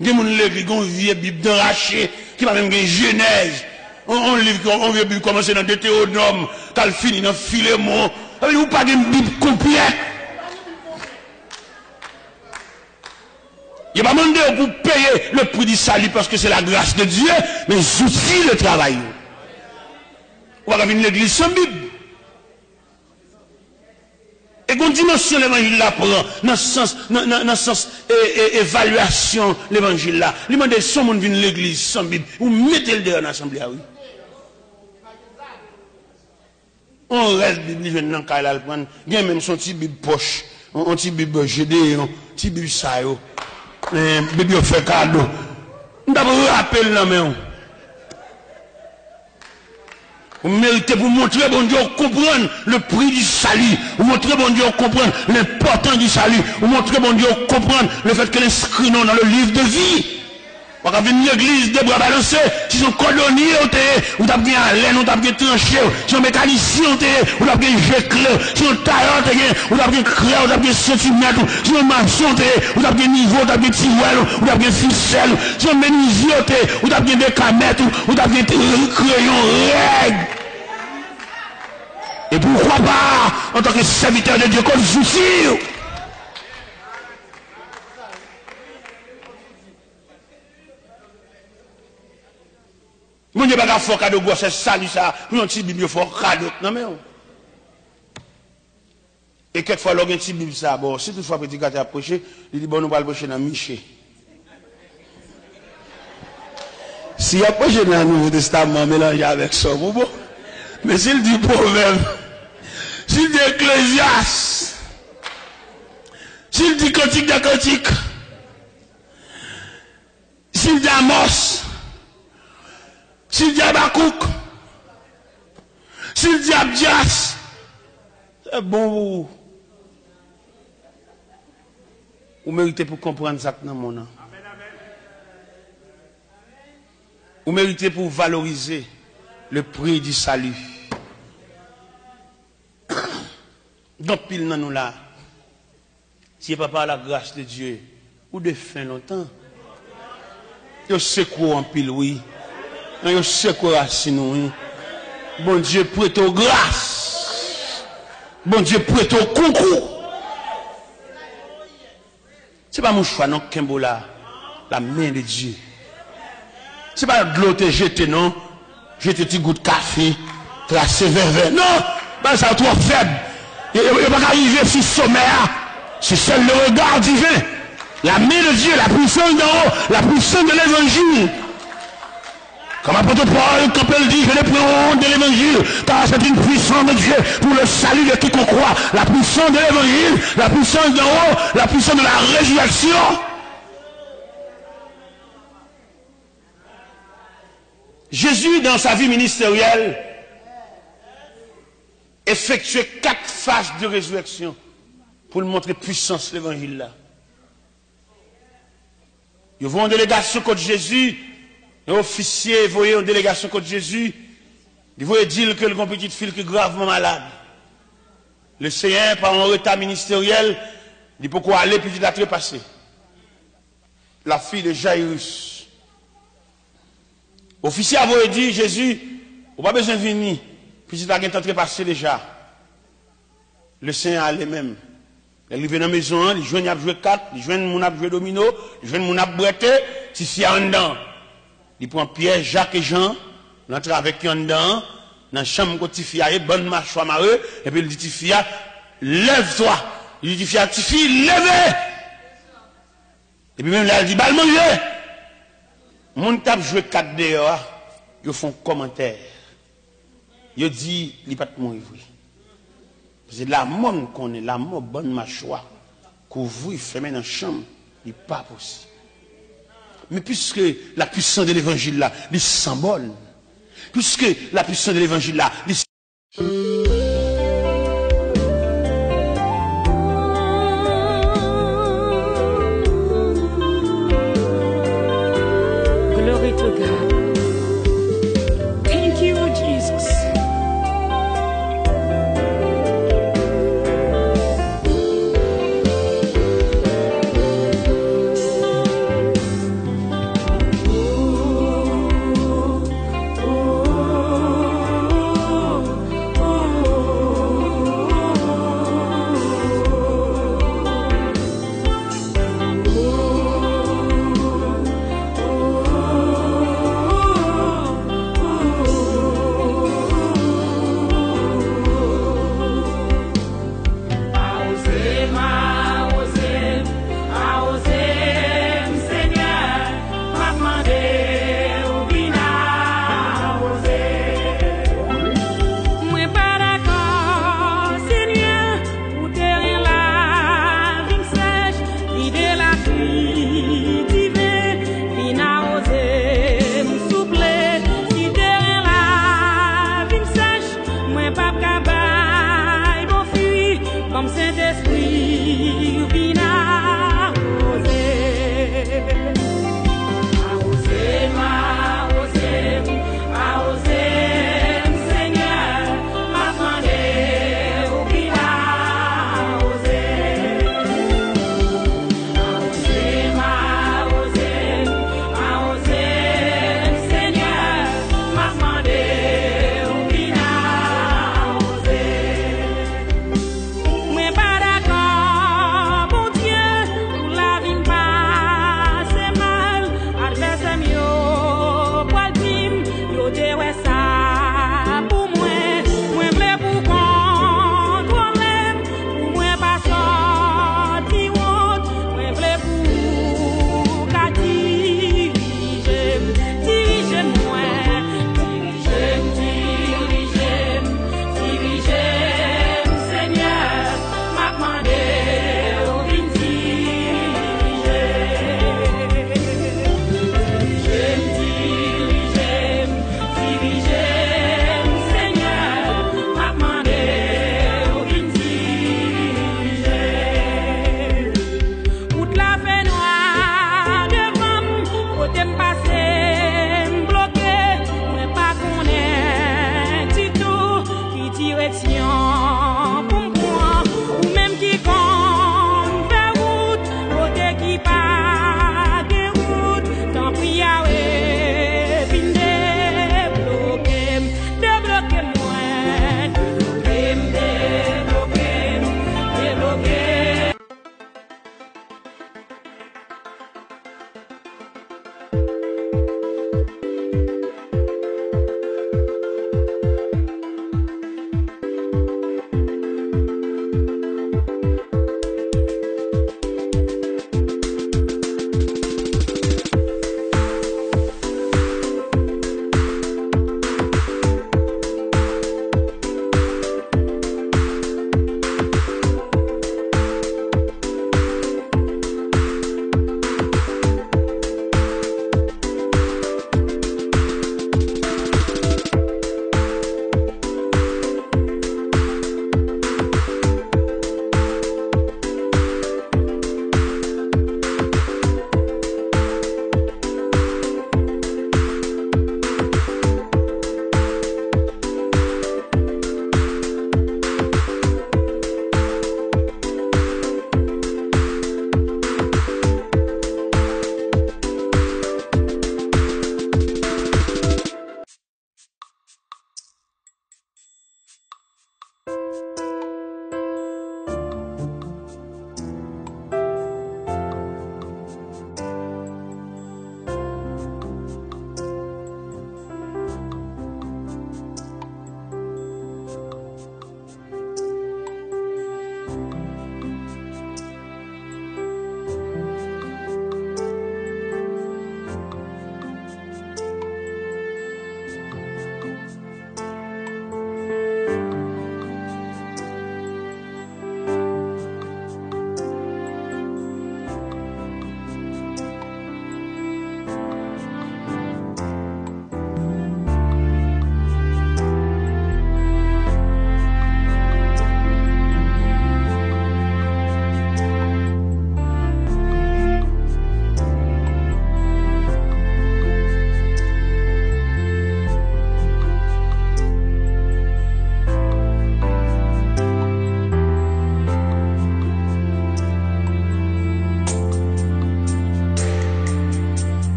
Il y a des gens qui ont une vieille Bible d'enraché, qui va même une Genèse. On livre, on vieux Bible commencer dans Deutéronome, qu'elle finit dans Philémon. Vous pas une Bible complète. Il va demander pour payer le prix du salut parce que c'est la grâce de Dieu, mais aussi le travail. On va venir l'église sans Bible. Et qu'on dimension l'évangile là prend, dans le sens évaluation l'évangile là. Il demande si on vient l'église sans Bible, ou mettez le dehors dans l'assemblée, oui. On reste Bible, je n'en pas le prendre. Il y a même son petit Bible poche, un petit Bible GD, un petit Bible ça, Bible fait cadeau. On doit vous rappeler là, mais vous méritez pour montrer bon Dieu comprendre le prix du salut. Vous montrez bon Dieu comprendre l'importance du salut. Vous montrez bon Dieu comprendre le fait que l'inscrit dans le livre de vie. Vous avez une église de bras balancés, si sont colonies, vous avez bien à laine, vous avez bien tranché, si sont mécaniciens, vous avez bien géclé, si sont tailleurs, vous avez bien créé, vous avez bien centimètres, si sont maçons, vous avez bien niveau, vous avez bien tiroir, vous avez bien ficelle, si sont menuisiers, vous avez bien décamètres, vous avez bien crayon, règle. Et pourquoi pas, en tant que serviteur de Dieu, qu'on soucie? Mon Dieu, pas faire cadeau, c'est salut ça, pour un petit bible, il faut cadeau. Non, mais et quelquefois, l'on a un petit bible ça, bon, si toutefois, petit gars a prêché, il dit, bon, nous allons prêcher dans Miché. Si il a prêché dans le Nouveau Testament, mélangé avec ça, bon, mais s'il dit proverbe, s'il dit Ecclésiaste, s'il dit cantique de cantique, s'il dit Amos, s'il dit Habakkuk, s'il dit Abdias, c'est bon vous méritez pour comprendre ça dans mon nom. Vous méritez pour valoriser le prix du salut. Donc, pile dans nous là, si pas par la grâce de Dieu, ou de fin longtemps, je sais quoi en pile, oui. Je sais quoi sinon, oui. Bon Dieu prête aux grâces. Bon Dieu prête au concours. C'est pas mon choix, non, Kimbola. La main de Dieu. C'est pas de l'eau te jeter, non. Jeter petit goût de café, tracer vers. Non, ben ça trop faible. Il ne va pas arriver sur ce sommet. C'est seul le regard divin. La main de Dieu, la puissance d'en haut, la puissance de l'évangile. Comme apôtre Paul, quand elle dit, je ne prends honte de l'évangile, car c'est une puissance de Dieu pour le salut de quiconque croit. La puissance de l'évangile, la puissance d'en haut, la puissance de la résurrection. Jésus, dans sa vie ministérielle, effectuait 4 phases de résurrection pour lui montrer puissance de l'évangile là. Ils vont en délégation contre Jésus. Un officier voyait une délégation contre Jésus, il voyait dire que le petit fille qui est gravement malade. Le Seigneur, par un retard ministériel, dit pourquoi aller puis il a trépassé. La fille de Jairus. L'officier a voulu dire, Jésus, on n'a pas besoin de venir, puis il a trépassé déjà. Le Seigneur allait même. Il arrive dans la maison, il joue à jouer 4, il joue à jouer domino, il joue à bretter, si c'est en dedans. Il prend Pierre, Jacques et Jean, il entre avec eux en dedans, dans la chambre où Tifia est, bonne mâchoire mareux, et puis il dit Tifia, lève-toi. Il dit Tifia, Tifi, lève! Et puis même là, il dit, balle manger! Mon tape joué 4 dehors, ils font commentaire. Ils disent, il n'est pas de mourir. C'est la mort qu'on est, la mort bonne mâchoire, couvrir, fermer dans la chambre, il n'est pas possible. Mais puisque la puissance de l'évangile là, les symbole, puisque la puissance de l'évangile là, les Glory to God. Thank you, Jesus. Oh Saint-Esprit